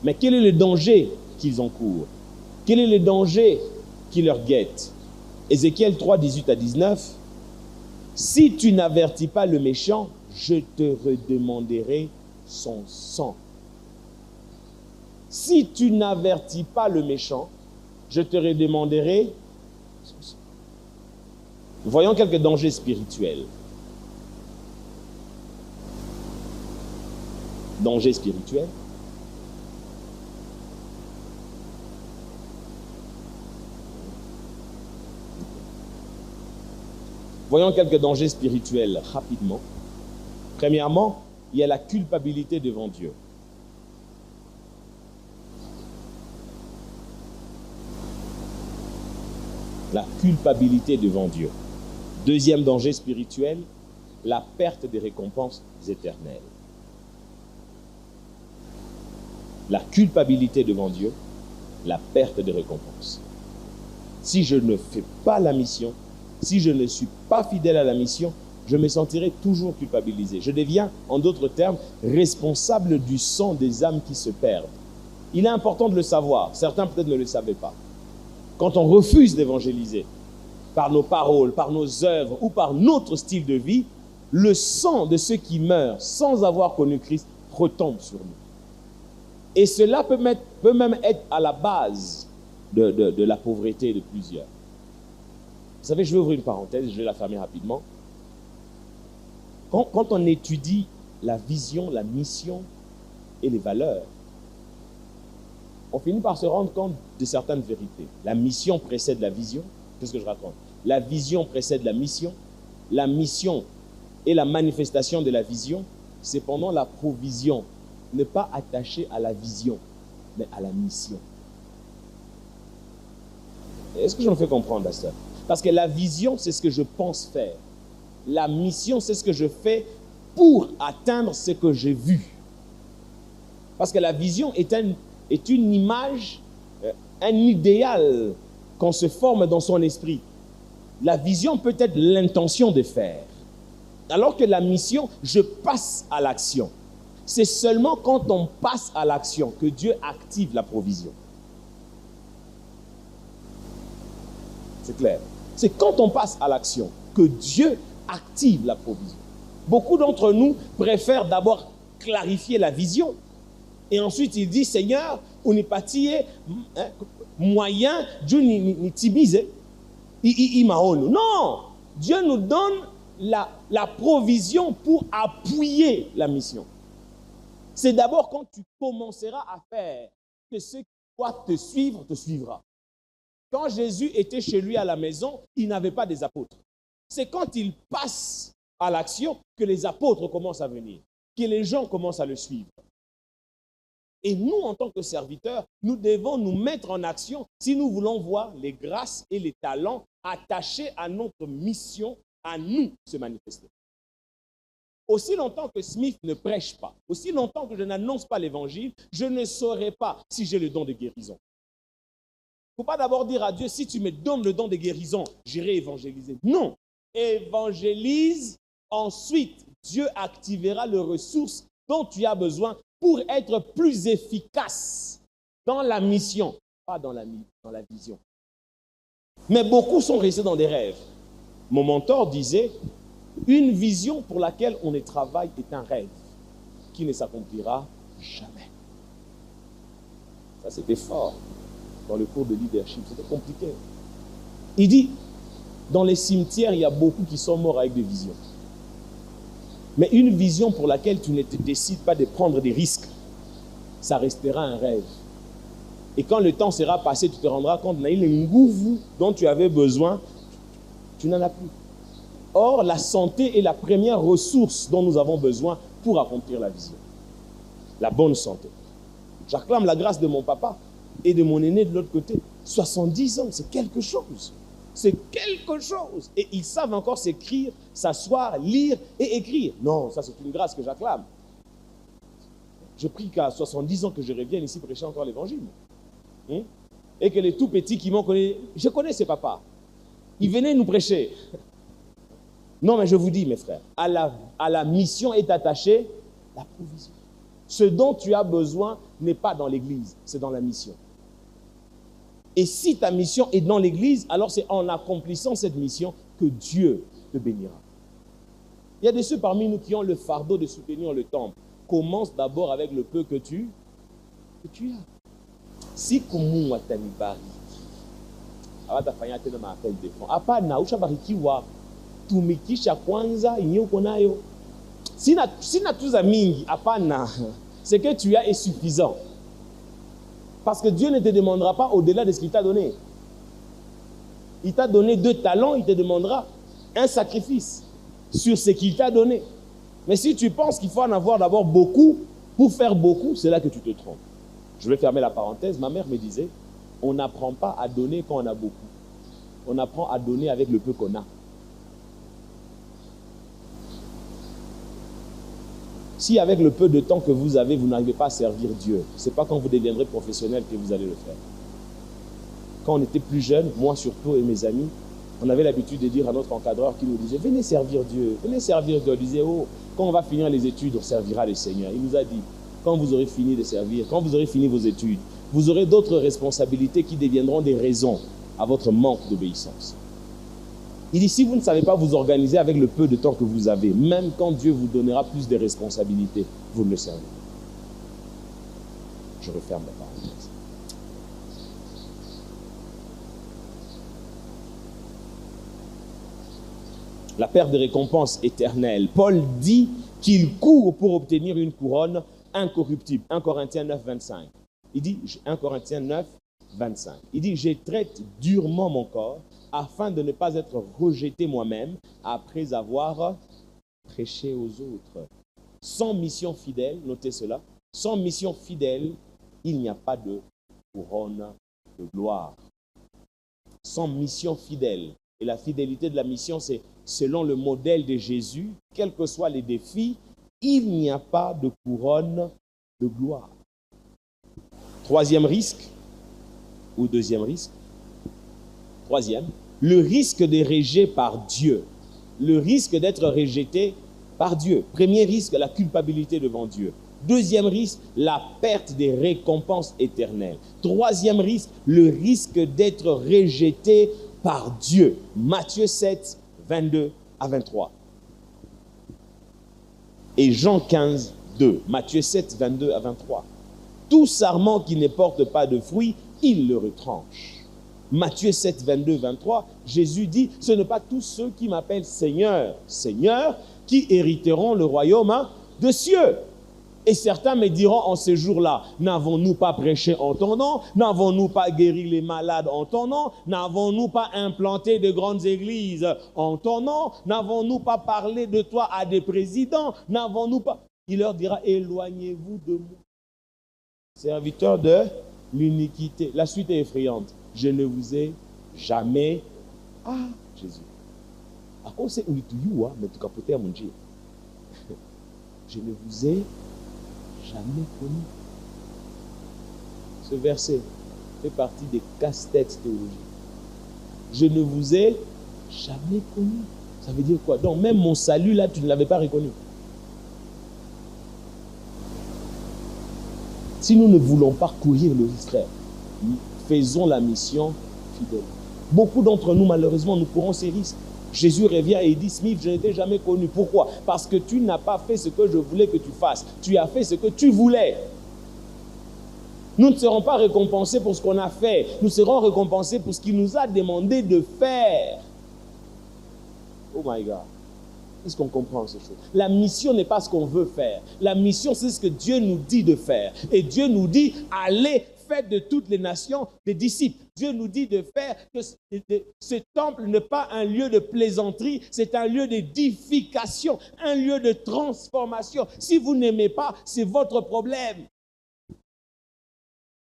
Mais quel est le danger qu'ils encourent? Quel est le danger qui leur guette? Ézéchiel 3, 18 à 19. Si tu n'avertis pas le méchant, je te redemanderai son sang. Si tu n'avertis pas le méchant, je te redemanderai son sang. Voyons quelques dangers spirituels. Danger spirituel. Voyons quelques dangers spirituels rapidement. Premièrement, il y a la culpabilité devant Dieu. La culpabilité devant Dieu. Deuxième danger spirituel, la perte des récompenses éternelles. La culpabilité devant Dieu, la perte des récompenses. Si je ne fais pas la mission, si je ne suis pas fidèle à la mission, je me sentirai toujours culpabilisé. Je deviens, en d'autres termes, responsable du sang des âmes qui se perdent. Il est important de le savoir. Certains peut-être ne le savaient pas. Quand on refuse d'évangéliser, par nos paroles, par nos œuvres ou par notre style de vie, le sang de ceux qui meurent sans avoir connu Christ retombe sur nous. Et cela peut même être à la base de la pauvreté de plusieurs. Vous savez, je vais ouvrir une parenthèse, je vais la fermer rapidement. Quand on étudie la vision, la mission et les valeurs, on finit par se rendre compte de certaines vérités. La mission précède la vision. Qu'est-ce que je raconte? La vision précède la mission et la manifestation de la vision. Cependant, la provision n'est pas attachée à la vision, mais à la mission. Est-ce que je me fais comprendre, pasteur? Parce que la vision, c'est ce que je pense faire. La mission, c'est ce que je fais pour atteindre ce que j'ai vu. Parce que la vision est une image, un idéal qu'on se forme dans son esprit. La vision peut être l'intention de faire. Alors que la mission, je passe à l'action. C'est seulement quand on passe à l'action que Dieu active la provision. C'est clair. C'est quand on passe à l'action que Dieu active la provision. Beaucoup d'entre nous préfèrent d'abord clarifier la vision. Et ensuite, il dit, Seigneur, on n'est pas moyen, Dieu n'est tibise. Non, Dieu nous donne la provision pour appuyer la mission. C'est d'abord quand tu commenceras à faire que ceux qui doivent te suivre, te suivra. Quand Jésus était chez lui à la maison, il n'avait pas des apôtres. C'est quand il passe à l'action que les apôtres commencent à venir, que les gens commencent à le suivre. Et nous, en tant que serviteurs, nous devons nous mettre en action si nous voulons voir les grâces et les talents attachés à notre mission, à nous se manifester. Aussi longtemps que Smith ne prêche pas, aussi longtemps que je n'annonce pas l'évangile, je ne saurai pas si j'ai le don de guérison. Il ne faut pas d'abord dire à Dieu, si tu me donnes le don de guérison, j'irai évangéliser. Non, évangélise, ensuite Dieu activera les ressources dont tu as besoin pour être plus efficace dans la mission, pas dans la vision. Mais beaucoup sont restés dans des rêves. Mon mentor disait, une vision pour laquelle on y travaille est un rêve qui ne s'accomplira jamais. Ça, c'était fort dans le cours de leadership. C'était compliqué. Il dit, dans les cimetières, il y a beaucoup qui sont morts avec des visions. Mais une vision pour laquelle tu ne te décides pas de prendre des risques, ça restera un rêve. Et quand le temps sera passé, tu te rendras compte, le ngouvou dont tu avais besoin, tu n'en as plus. Or, la santé est la première ressource dont nous avons besoin pour accomplir la vision. La bonne santé. J'acclame la grâce de mon papa et de mon aîné de l'autre côté. 70 ans, c'est quelque chose. C'est quelque chose. Et ils savent encore s'écrire, s'asseoir, lire et écrire. Non, ça c'est une grâce que j'acclame. Je prie qu'à 70 ans que je revienne ici prêcher encore l'évangile. Et que les tout petits qui m'ont connu, je connais ces papas. Ils venaient nous prêcher. Non, mais je vous dis, mes frères, à la mission est attachée la provision. Ce dont tu as besoin n'est pas dans l'église, c'est dans la mission. Et si ta mission est dans l'église, alors c'est en accomplissant cette mission que Dieu te bénira. Il y a de ceux parmi nous qui ont le fardeau de soutenir le temple. Commence d'abord avec le peu que tu as. Si kumu watani bariki, hawatafanya tena maapel de fond. Hapana, ushabarikiwa, tumikisha kwanza yenye uko nayo. Sina tuza mingi, hapana. Ce que tu as est suffisant. Parce que Dieu ne te demandera pas au-delà de ce qu'il t'a donné. Il t'a donné 2 talents, il te demandera un sacrifice sur ce qu'il t'a donné. Mais si tu penses qu'il faut en avoir d'abord beaucoup, pour faire beaucoup, c'est là que tu te trompes. Je vais fermer la parenthèse. Ma mère me disait, on n'apprend pas à donner quand on a beaucoup. On apprend à donner avec le peu qu'on a. Si avec le peu de temps que vous avez, vous n'arrivez pas à servir Dieu, ce n'est pas quand vous deviendrez professionnel que vous allez le faire. Quand on était plus jeune, moi surtout et mes amis, on avait l'habitude de dire à notre encadreur qui nous disait « Venez servir Dieu, venez servir Dieu ». On disait « Oh, quand on va finir les études, on servira le Seigneur ». Il nous a dit « Quand vous aurez fini de servir, quand vous aurez fini vos études, vous aurez d'autres responsabilités qui deviendront des raisons à votre manque d'obéissance. » Il dit, si vous ne savez pas vous organiser avec le peu de temps que vous avez, même quand Dieu vous donnera plus de responsabilités, vous ne le servez pas. Je referme la parenthèse. La perte de récompense éternelle. Paul dit qu'il court pour obtenir une couronne incorruptible. 1 Corinthiens 9, 25. Il dit, 1 Corinthiens 9, 25. Il dit, je traite durement mon corps afin de ne pas être rejeté moi-même après avoir prêché aux autres. Sans mission fidèle, notez cela, sans mission fidèle, il n'y a pas de couronne de gloire. Sans mission fidèle. Et la fidélité de la mission, c'est selon le modèle de Jésus, quels que soient les défis, il n'y a pas de couronne de gloire. Troisième risque, ou deuxième risque, troisième, le risque de rejet par Dieu. Le risque d'être rejeté par Dieu. Premier risque, la culpabilité devant Dieu. Deuxième risque, la perte des récompenses éternelles. Troisième risque, le risque d'être rejeté par Dieu. Matthieu 7, 22 à 23. Et Jean 15, 2. Matthieu 7, 22 à 23. Tout sarment qui ne porte pas de fruits, il le retranche. Matthieu 7, 22, 23, Jésus dit, ce n'est pas tous ceux qui m'appellent Seigneur, Seigneur, qui hériteront le royaume de cieux. Et certains me diront en ce jour-là, n'avons-nous pas prêché en ton nom? N'avons-nous pas guéri les malades en ton nom? N'avons-nous pas implanté de grandes églises en ton nom? N'avons-nous pas parlé de toi à des présidents? N'avons-nous pas... Il leur dira, éloignez-vous de moi, serviteurs de l'iniquité. La suite est effrayante. Je ne vous ai jamais... Ah, Jésus. À quoi c'est mais tu capotais à mon Dieu. Je ne vous ai jamais connu. Ce verset fait partie des casse-têtes théologiques. Je ne vous ai jamais connu. Ça veut dire quoi? Donc même mon salut là, tu ne l'avais pas reconnu. Si nous ne voulons pas courir le risque, faisons la mission fidèle. Beaucoup d'entre nous, malheureusement, nous courons ces risques. Jésus revient et il dit, Smith, je ne t'ai jamais connu. Pourquoi? Parce que tu n'as pas fait ce que je voulais que tu fasses. Tu as fait ce que tu voulais. Nous ne serons pas récompensés pour ce qu'on a fait. Nous serons récompensés pour ce qu'il nous a demandé de faire. Oh my God. Est-ce qu'on comprend ces choses? La mission n'est pas ce qu'on veut faire. La mission, c'est ce que Dieu nous dit de faire. Et Dieu nous dit, allez, faites de toutes les nations des disciples. Dieu nous dit de faire que ce temple n'est pas un lieu de plaisanterie, c'est un lieu d'édification, un lieu de transformation. Si vous n'aimez pas, c'est votre problème.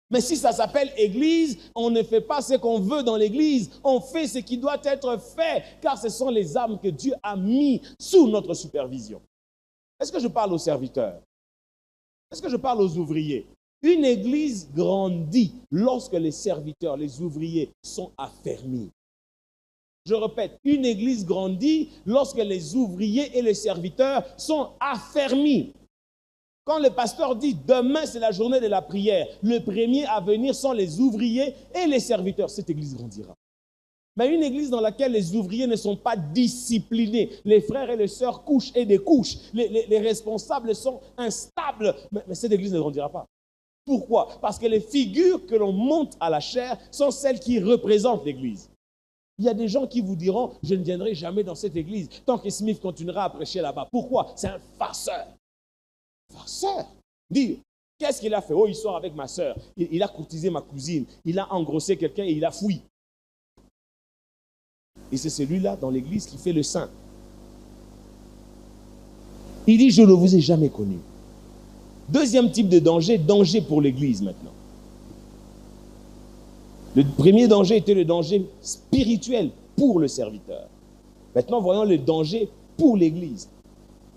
Mais si ça s'appelle église, on ne fait pas ce qu'on veut dans l'église, on fait ce qui doit être fait, car ce sont les âmes que Dieu a mis sous notre supervision. Est-ce que je parle aux serviteurs? Est-ce que je parle aux ouvriers? Une église grandit lorsque les serviteurs, les ouvriers sont affermis. Je répète, une église grandit lorsque les ouvriers et les serviteurs sont affermis. Quand le pasteur dit « demain c'est la journée de la prière », le premier à venir sont les ouvriers et les serviteurs. Cette église grandira. Mais une église dans laquelle les ouvriers ne sont pas disciplinés, les frères et les sœurs couchent et découchent, les responsables sont instables, mais cette église ne grandira pas. Pourquoi? Parce que les figures que l'on monte à la chair sont celles qui représentent l'église. Il y a des gens qui vous diront « je ne viendrai jamais dans cette église tant que Smith continuera à prêcher là-bas ». Pourquoi? C'est un farceur. Farceur. Dis, qu'est-ce qu'il a fait? Oh, il sort avec ma soeur. Il a courtisé ma cousine. Il a engrossé quelqu'un et il a fui. Et c'est celui-là dans l'église qui fait le saint. Il dit, je ne vous ai jamais connu. Deuxième type de danger, danger pour l'église maintenant. Le premier danger était le danger spirituel pour le serviteur. Maintenant, voyons le danger pour l'église.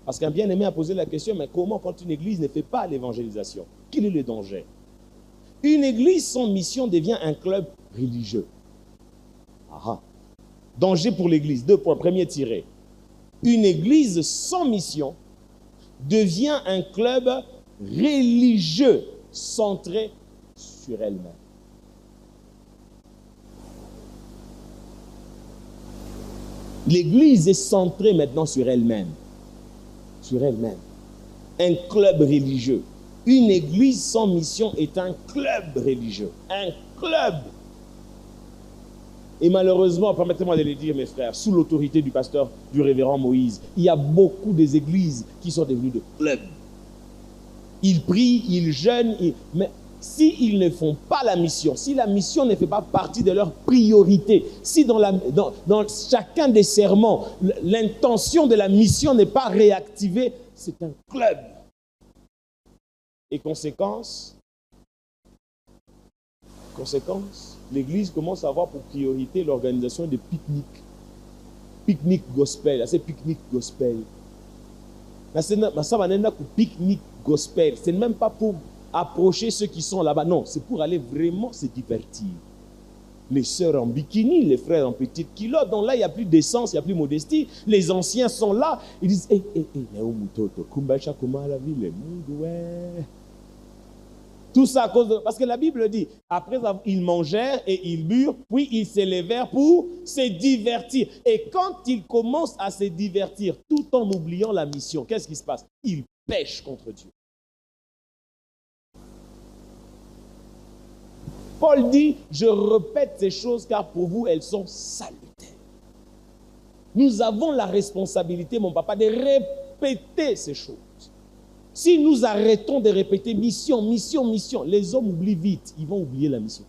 Parce qu'un bien-aimé a posé la question, mais comment quand une église ne fait pas l'évangélisation? Quel est le danger? Une église sans mission devient un club religieux. Ah. Danger pour l'église. 2 points. Premier tiré. Une église sans mission devient un club religieux centré sur elle-même. L'église est centrée maintenant sur elle-même. Sur elle-même. Un club religieux. Une église sans mission est un club religieux. Un club. Et malheureusement, permettez-moi de le dire, mes frères, sous l'autorité du pasteur, du révérend Moïse, il y a beaucoup des églises qui sont devenues des clubs. Ils prient, ils jeûnent, mais s'ils ne font pas la mission, si la mission ne fait pas partie de leur priorité, si dans chacun des sermons, l'intention de la mission n'est pas réactivée, c'est un club. Et conséquence, l'église commence à avoir pour priorité l'organisation de pique-niques. Pique-nique gospel, c'est pique-nique gospel. Ça va être pique-nique gospel. C'est même pas pour approcher ceux qui sont là-bas. Non, c'est pour aller vraiment se divertir. Les sœurs en bikini, les frères en petite culotte. Donc là, il n'y a plus d'essence, il n'y a plus de modestie. Les anciens sont là. Ils disent, tout ça à cause de... Parce que la Bible dit, après ils mangèrent et ils burent, puis ils s'élevèrent pour se divertir. Et quand ils commencent à se divertir, tout en oubliant la mission, qu'est-ce qui se passe? Ils pêchent contre Dieu. Paul dit, je répète ces choses car pour vous, elles sont salutaires. Nous avons la responsabilité, mon papa, de répéter ces choses. Si nous arrêtons de répéter mission, mission, mission, les hommes oublient vite, ils vont oublier la mission.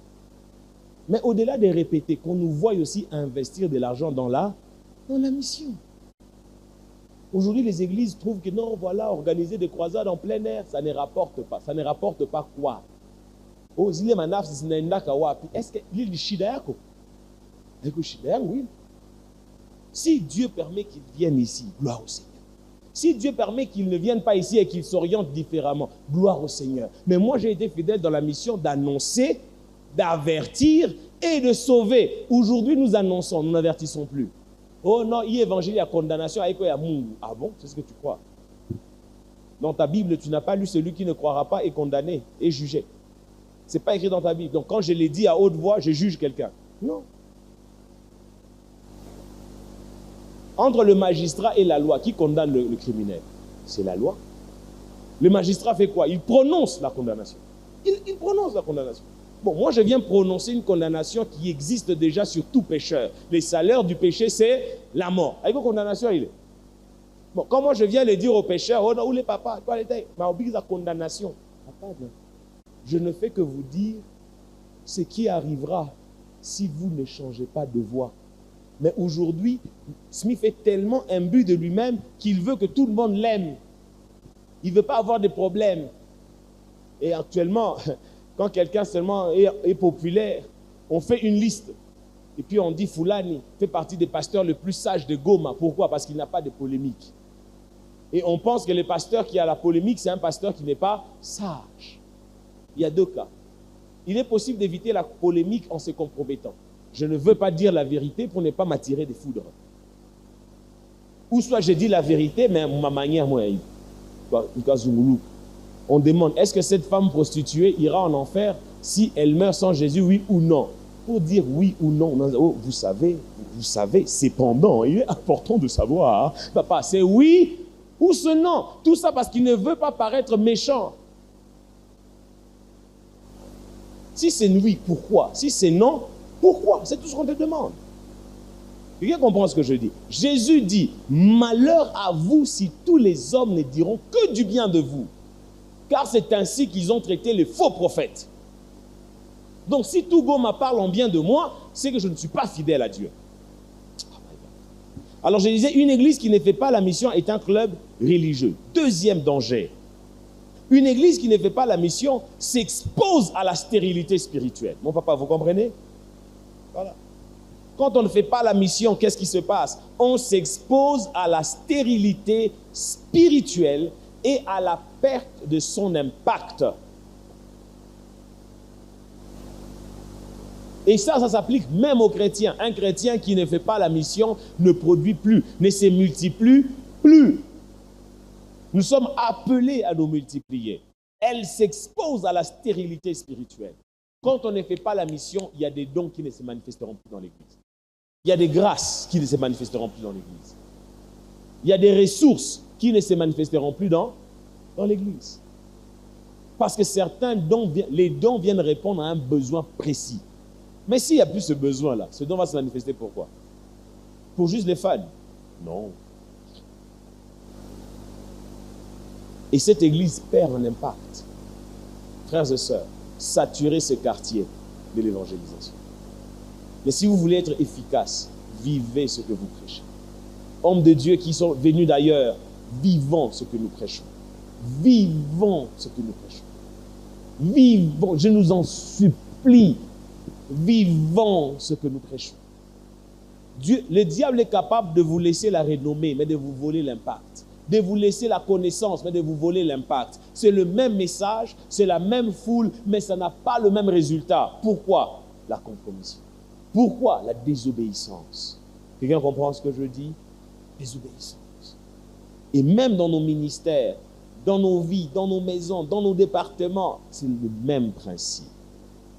Mais au-delà de répéter, qu'on nous voie aussi investir de l'argent dans la mission. Aujourd'hui, les églises trouvent que non, voilà, organiser des croisades en plein air, ça ne rapporte pas. Ça ne rapporte pas quoi? Oh, zile manaf zinaendaka wapi? Est-ce que l'île Shidayako? Oui. Si Dieu permet qu'ils viennent ici, gloire au Seigneur. Si Dieu permet qu'ils ne viennent pas ici et qu'ils s'orientent différemment, gloire au Seigneur. Mais moi, j'ai été fidèle dans la mission d'annoncer, d'avertir et de sauver. Aujourd'hui, nous annonçons, nous n'avertissons plus. Oh non, il y a évangile à condamnation. Ah bon, c'est ce que tu crois? Dans ta Bible, tu n'as pas lu celui qui ne croira pas est condamné et jugé. Ce n'est pas écrit dans ta Bible. Donc quand je l'ai dit à haute voix, je juge quelqu'un. Non. Entre le magistrat et la loi, qui condamne le criminel? C'est la loi. Le magistrat fait quoi? Il prononce la condamnation. Il prononce la condamnation. Bon, moi je viens prononcer une condamnation qui existe déjà sur tout pécheur. Le salaire du péché, c'est la mort. Avec vos condamnations, il est. Bon, quand moi je viens le dire au pécheur, oh non, où les papas? Quoi les tailles? Mais on dit la condamnation. Papa, non. Je ne fais que vous dire ce qui arrivera si vous ne changez pas de voie. Mais aujourd'hui, Smith est tellement imbu de lui-même qu'il veut que tout le monde l'aime. Il ne veut pas avoir de problèmes. Et actuellement, quand quelqu'un seulement est populaire, on fait une liste. Et puis on dit Foulani fait partie des pasteurs les plus sages de Goma. Pourquoi? Parce qu'il n'a pas de polémique. Et on pense que le pasteur qui a la polémique, c'est un pasteur qui n'est pas sage. Il y a deux cas. Il est possible d'éviter la polémique en se compromettant. Je ne veux pas dire la vérité pour ne pas m'attirer des foudres. Ou soit je dis la vérité, mais ma manière, moi, on demande, est-ce que cette femme prostituée ira en enfer si elle meurt sans Jésus, oui ou non? Pour dire oui ou non, oh, vous savez, cependant, il est important de savoir, papa, c'est oui ou ce non. Tout ça parce qu'il ne veut pas paraître méchant. Si c'est oui, pourquoi? Si c'est non, pourquoi? C'est tout ce qu'on te demande. Quelqu'un comprend ce que je dis? Jésus dit, malheur à vous si tous les hommes ne diront que du bien de vous. Car c'est ainsi qu'ils ont traité les faux prophètes. Donc si tout Goma parle en bien de moi, c'est que je ne suis pas fidèle à Dieu. Alors je disais, une église qui ne fait pas la mission est un club religieux. Deuxième danger. Une église qui ne fait pas la mission s'expose à la stérilité spirituelle. Mon papa, vous comprenez? Voilà. Quand on ne fait pas la mission, qu'est-ce qui se passe? On s'expose à la stérilité spirituelle et à la perte de son impact. Et ça s'applique même aux chrétiens. Un chrétien qui ne fait pas la mission ne produit plus, ne se multiplie plus. Nous sommes appelés à nous multiplier. Elle s'expose à la stérilité spirituelle. Quand on ne fait pas la mission, il y a des dons qui ne se manifesteront plus dans l'Église. Il y a des grâces qui ne se manifesteront plus dans l'Église. Il y a des ressources qui ne se manifesteront plus dans l'Église. Parce que certains dons, les dons viennent répondre à un besoin précis. Mais s'il n'y a plus ce besoin-là, ce don va se manifester pourquoi? Pour juste les fans? Non. Et cette église perd en impact. Frères et sœurs, saturez ce quartier de l'évangélisation. Mais si vous voulez être efficace, vivez ce que vous prêchez. Hommes de Dieu qui sont venus d'ailleurs, vivons ce que nous prêchons. Vivons ce que nous prêchons. Vivons, je nous en supplie, vivons ce que nous prêchons. Le diable est capable de vous laisser la renommée, mais de vous voler l'impact. De vous laisser la connaissance, mais de vous voler l'impact. C'est le même message, c'est la même foule, mais ça n'a pas le même résultat. Pourquoi? La compromission. Pourquoi? La désobéissance. Quelqu'un comprend ce que je dis? Désobéissance. Et même dans nos ministères, dans nos vies, dans nos maisons, dans nos départements, c'est le même principe.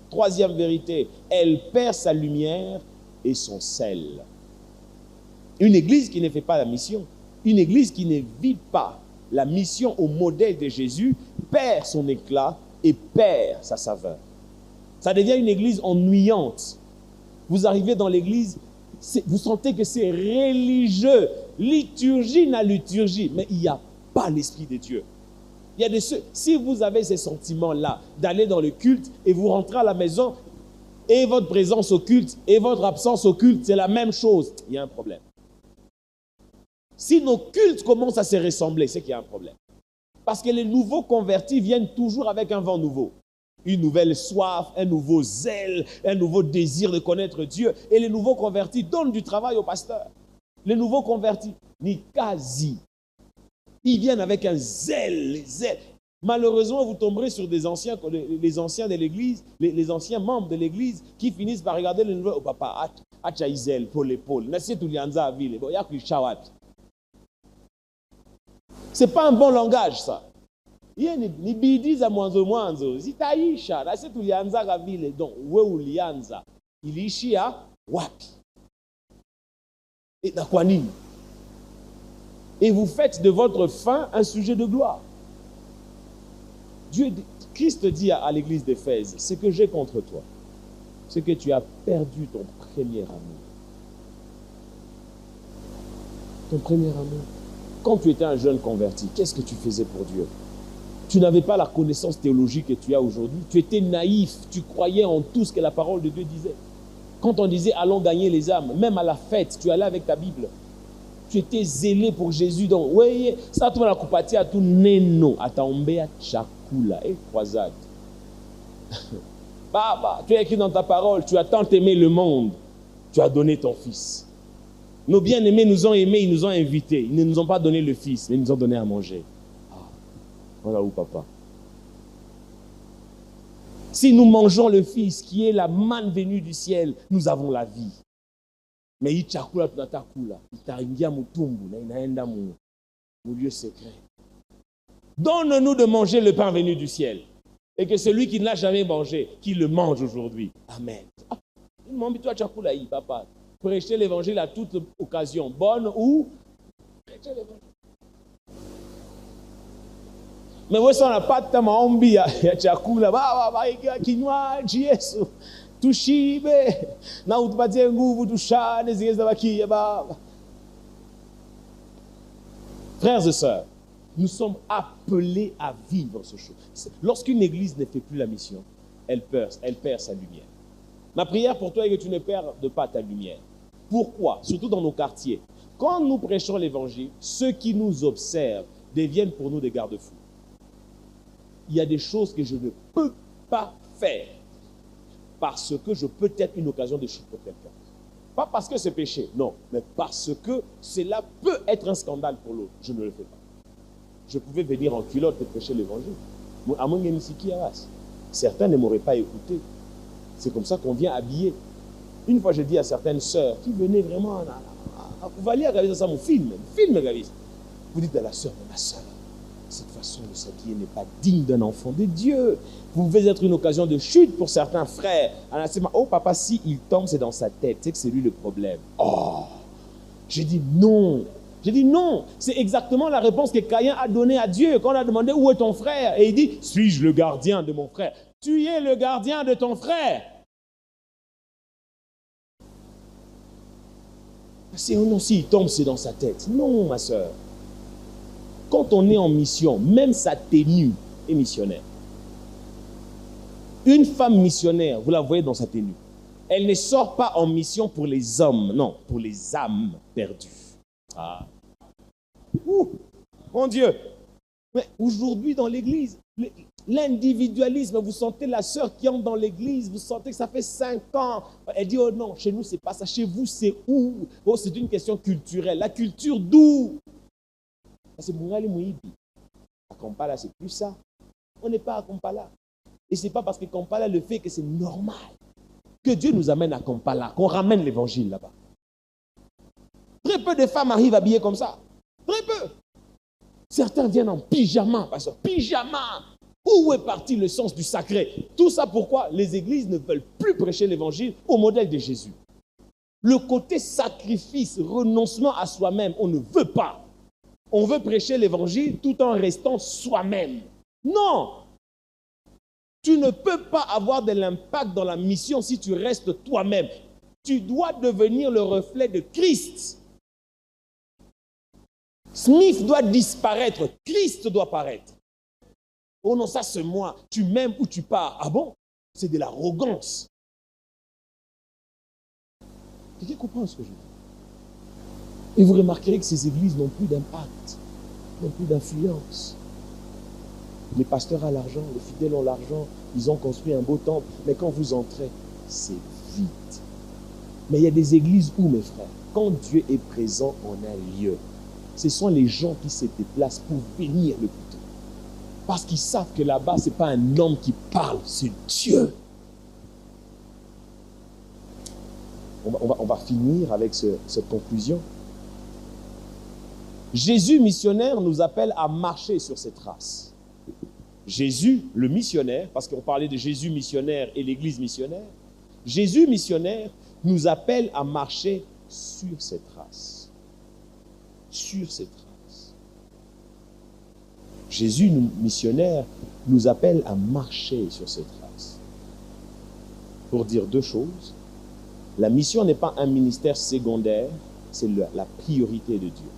Troisième vérité, elle perd sa lumière et son sel. Une église qui ne fait pas la mission, une église qui ne vit pas la mission au modèle de Jésus, perd son éclat et perd sa saveur. Ça devient une église ennuyante. Vous arrivez dans l'église, vous sentez que c'est religieux, liturgie na liturgie, mais il n'y a pas l'Esprit de Dieu. Il y a si vous avez ces sentiments-là, d'aller dans le culte et vous rentrez à la maison, et votre présence au culte et votre absence au culte, c'est la même chose, il y a un problème. Si nos cultes commencent à se ressembler, c'est qu'il y a un problème. Parce que les nouveaux convertis viennent toujours avec un vent nouveau. Une nouvelle soif, un nouveau zèle, un nouveau désir de connaître Dieu. Et les nouveaux convertis donnent du travail au pasteur. Les nouveaux convertis, ni quasi. Ils viennent avec un zèle, Malheureusement, vous tomberez sur les anciens de l'église, les anciens membres de l'église qui finissent par regarder les nouveaux. Oh papa, acha zèle pour l'épaule. C'est pas un bon langage, ça. Ni bidiza mwanzo. Zitaisha. Na sisi tulianza vile. Donc, wewe ulianza. Iliishia wapi? Et na kwa nini? Et vous faites de votre fin un sujet de gloire. Christ dit à l'église d'Éphèse, ce que j'ai contre toi, c'est que tu as perdu ton premier amour. Ton premier amour. Quand tu étais un jeune converti, qu'est-ce que tu faisais pour Dieu? Tu n'avais pas la connaissance théologique que tu as aujourd'hui. Tu étais naïf, tu croyais en tout ce que la parole de Dieu disait. Quand on disait allons gagner les âmes, même à la fête, tu allais avec ta Bible. Tu étais zélé pour Jésus. Donc, oui, ça tu vas la couper à tout neno, à taomber à chakula et croisade. Baba, tu as écrit dans ta parole, tu as tant aimé le monde, tu as donné ton fils. Nos bien-aimés nous ont aimés, ils nous ont invités. Ils ne nous ont pas donné le fils, mais ils nous ont donné à manger. Voilà où, papa. Si nous mangeons le fils, qui est la manne venue du ciel, nous avons la vie. Mais il chakula tunatakula, itaingia mutumbu na inaenda mu lieu secret. Donne-nous de manger le pain venu du ciel. Et que celui qui ne l'a jamais mangé, qu'il le mange aujourd'hui. Amen. M'embite-toi chakula yi, papa. Prêcher l'évangile à toute occasion, bonne ou prêcher l'évangile. Mais moi, ça n'a pas de maombi ya chakula. Kinywaji Yesu. Tushibe. Na utupatie nguvu tushane zingine zabakia baba. Frères et sœurs, nous sommes appelés à vivre ce chose. Lorsqu'une église ne fait plus la mission, elle perd sa lumière. Ma prière pour toi est que tu ne perdes pas ta lumière. Pourquoi? Surtout dans nos quartiers. Quand nous prêchons l'évangile, ceux qui nous observent deviennent pour nous des garde-fous. Il y a des choses que je ne peux pas faire parce que je peux être une occasion de chute pour quelqu'un. Pas parce que c'est péché, non, mais parce que cela peut être un scandale pour l'autre. Je ne le fais pas. Je pouvais venir en culotte et prêcher l'évangile. Certains ne m'auraient pas écouté. C'est comme ça qu'on vient habiller. Une fois, je dis à certaines sœurs qui venaient vraiment, vous allez regarder ça, mon film, regardez. Vous dites à la sœur, ma sœur, cette façon de s'habiller n'est pas digne d'un enfant de Dieu. Vous pouvez être une occasion de chute pour certains frères. Oh papa, si il tombe, c'est dans sa tête. C'est que c'est lui le problème. Oh, j'ai dit non. J'ai dit non. C'est exactement la réponse que Caïn a donnée à Dieu quand on a demandé où est ton frère. Et il dit, suis-je le gardien de mon frère? Tu es le gardien de ton frère. C'est non, s'il tombe, c'est dans sa tête. Non, ma soeur. Quand on est en mission, même sa tenue est missionnaire. Une femme missionnaire, vous la voyez dans sa tenue. Elle ne sort pas en mission pour les hommes, non, pour les âmes perdues. Ah. Ouh, mon Dieu. Mais aujourd'hui dans l'église, l'individualisme, vous sentez la sœur qui entre dans l'église, vous sentez que ça fait 5 ans. Elle dit, oh non, chez nous c'est pas ça, chez vous c'est où? Oh, c'est une question culturelle. La culture d'où? C'est Mungali Mouibi. À Kampala, c'est plus ça. On n'est pas à Kampala. Et ce n'est pas parce que Kampala le fait que c'est normal que Dieu nous amène à Kampala, qu'on ramène l'évangile là-bas. Très peu de femmes arrivent habillées comme ça. Très peu. Certains viennent en pyjama, pasteur. Pyjama. Où est parti le sens du sacré? Tout ça pourquoi les églises ne veulent plus prêcher l'évangile au modèle de Jésus. Le côté sacrifice, renoncement à soi-même, on ne veut pas. On veut prêcher l'évangile tout en restant soi-même. Non! Tu ne peux pas avoir de l'impact dans la mission si tu restes toi-même. Tu dois devenir le reflet de Christ. Smith doit disparaître, Christ doit paraître. Oh non, ça c'est moi. Tu m'aimes ou tu pars. Ah bon? C'est de l'arrogance. Quelqu'un comprend ce que je dis? Et vous remarquerez que ces églises n'ont plus d'impact, n'ont plus d'influence. Les pasteurs ont l'argent, les fidèles ont l'argent, ils ont construit un beau temple, mais quand vous entrez, c'est vide. Mais il y a des églises où, mes frères, quand Dieu est présent en un lieu, ce sont les gens qui se déplacent pour bénir le couteau. Parce qu'ils savent que là-bas, ce n'est pas un homme qui parle, c'est Dieu. On va finir avec cette conclusion. Jésus missionnaire nous appelle à marcher sur ses traces. Jésus, le missionnaire, parce qu'on parlait de Jésus missionnaire et l'église missionnaire, Jésus missionnaire nous appelle à marcher sur ses traces. Sur ses traces. Jésus missionnaire nous appelle à marcher sur ses traces. Pour dire 2 choses, la mission n'est pas un ministère secondaire, c'est la priorité de Dieu.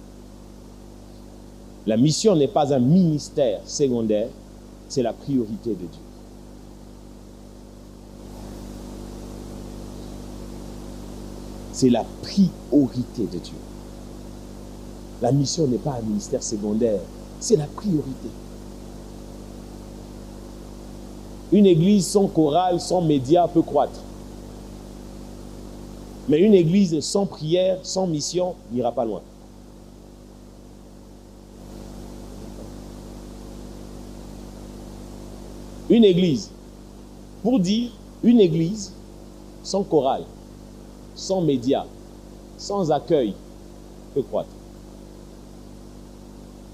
La mission n'est pas un ministère secondaire, c'est la priorité de Dieu. C'est la priorité de Dieu. La mission n'est pas un ministère secondaire, c'est la priorité. Une église sans chorale, sans médias peut croître. Mais une église sans prière, sans mission, n'ira pas loin. Une église, pour dire une église sans chorale, sans médias, sans accueil, peut croître.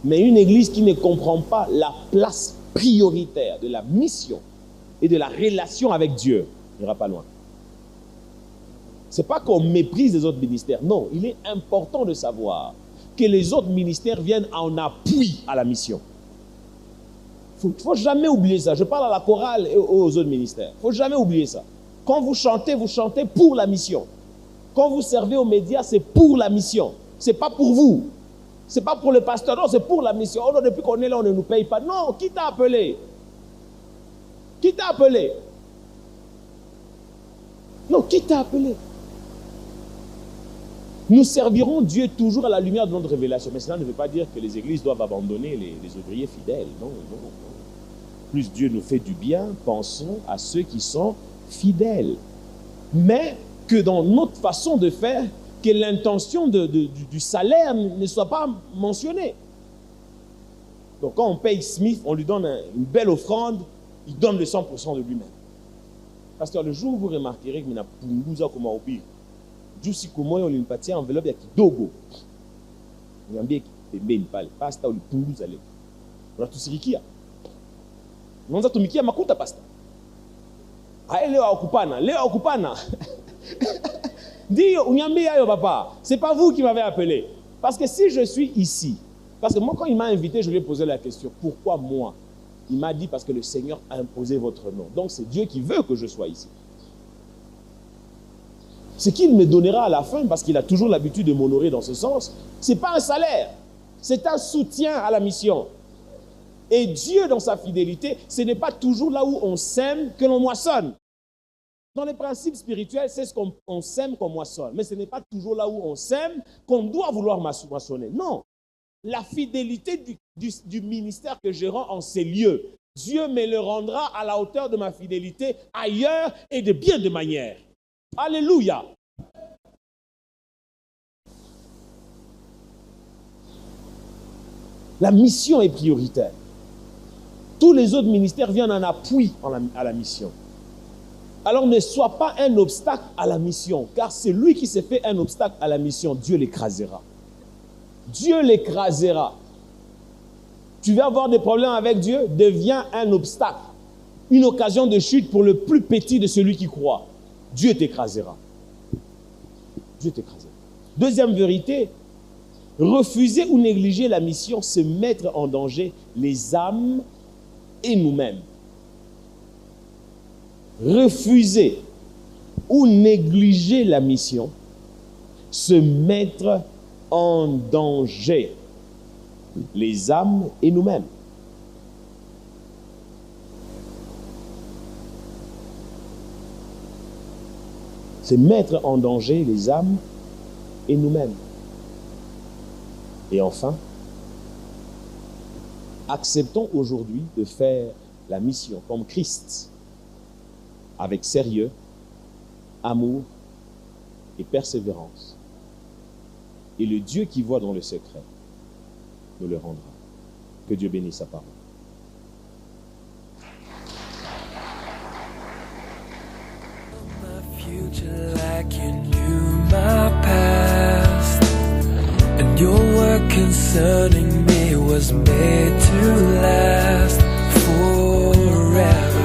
Mais une église qui ne comprend pas la place prioritaire de la mission et de la relation avec Dieu n'ira pas loin. Ce n'est pas qu'on méprise les autres ministères. Non, il est important de savoir que les autres ministères viennent en appui à la mission. Il ne faut jamais oublier ça. Je parle à la chorale et aux autres ministères. Il ne faut jamais oublier ça. Quand vous chantez pour la mission. Quand vous servez aux médias, c'est pour la mission. Ce n'est pas pour vous. Ce n'est pas pour le pasteur. Non, c'est pour la mission. Oh non, depuis qu'on est là, on ne nous paye pas. Non, qui t'a appelé? Qui t'a appelé? Non, qui t'a appelé? Nous servirons Dieu toujours à la lumière de notre révélation. Mais cela ne veut pas dire que les églises doivent abandonner les ouvriers fidèles. Non, non, non. Plus Dieu nous fait du bien, pensons à ceux qui sont fidèles. Mais que dans notre façon de faire, que l'intention du salaire ne soit pas mentionnée. Donc quand on paye Smith, on lui donne une belle offrande, il donne le 100% de lui-même. Pasteur, le jour où vous remarquerez que Punguza comme Aobi, Jusi Kumoy, on lui patie enveloppe ya kidogo. On a bien pembeni pale, pasta ou le Punguza le. On a tout sirikia. On a tout mikia makuta pasta. Aye leo okupana. Dis, unyambia yo papa, c'est pas vous qui m'avez appelé. Parce que si je suis ici, parce que moi quand il m'a invité, je lui ai posé la question, pourquoi moi? Il m'a dit parce que le Seigneur a imposé votre nom. Donc c'est Dieu qui veut que je sois ici. Ce qu'il me donnera à la fin, parce qu'il a toujours l'habitude de m'honorer dans ce sens, ce n'est pas un salaire, c'est un soutien à la mission. Et Dieu, dans sa fidélité, ce n'est pas toujours là où on sème que l'on moissonne. Dans les principes spirituels, c'est ce qu'on sème qu'on moissonne. Mais ce n'est pas toujours là où on sème qu'on doit vouloir moissonner. Non. La fidélité du ministère que je rends en ces lieux, Dieu me le rendra à la hauteur de ma fidélité ailleurs et de bien de manière. Alléluia. La mission est prioritaire. Tous les autres ministères viennent en appui à la mission. Alors ne sois pas un obstacle à la mission, car c'est lui qui s'est fait un obstacle à la mission. Dieu l'écrasera. Dieu l'écrasera. Tu veux avoir des problèmes avec Dieu? Deviens un obstacle. Une occasion de chute pour le plus petit de celui qui croit. Dieu t'écrasera. Dieu t'écrasera. Deuxième vérité, refuser ou négliger la mission, c'est mettre en danger les âmes et nous-mêmes. Refuser ou négliger la mission, se mettre en danger les âmes et nous-mêmes. C'est mettre en danger les âmes et nous-mêmes. Et enfin, acceptons aujourd'hui de faire la mission comme Christ, avec sérieux, amour et persévérance. Et le Dieu qui voit dans le secret nous le rendra. Que Dieu bénisse sa parole. Future like you knew my past, and your work concerning me was made to last forever.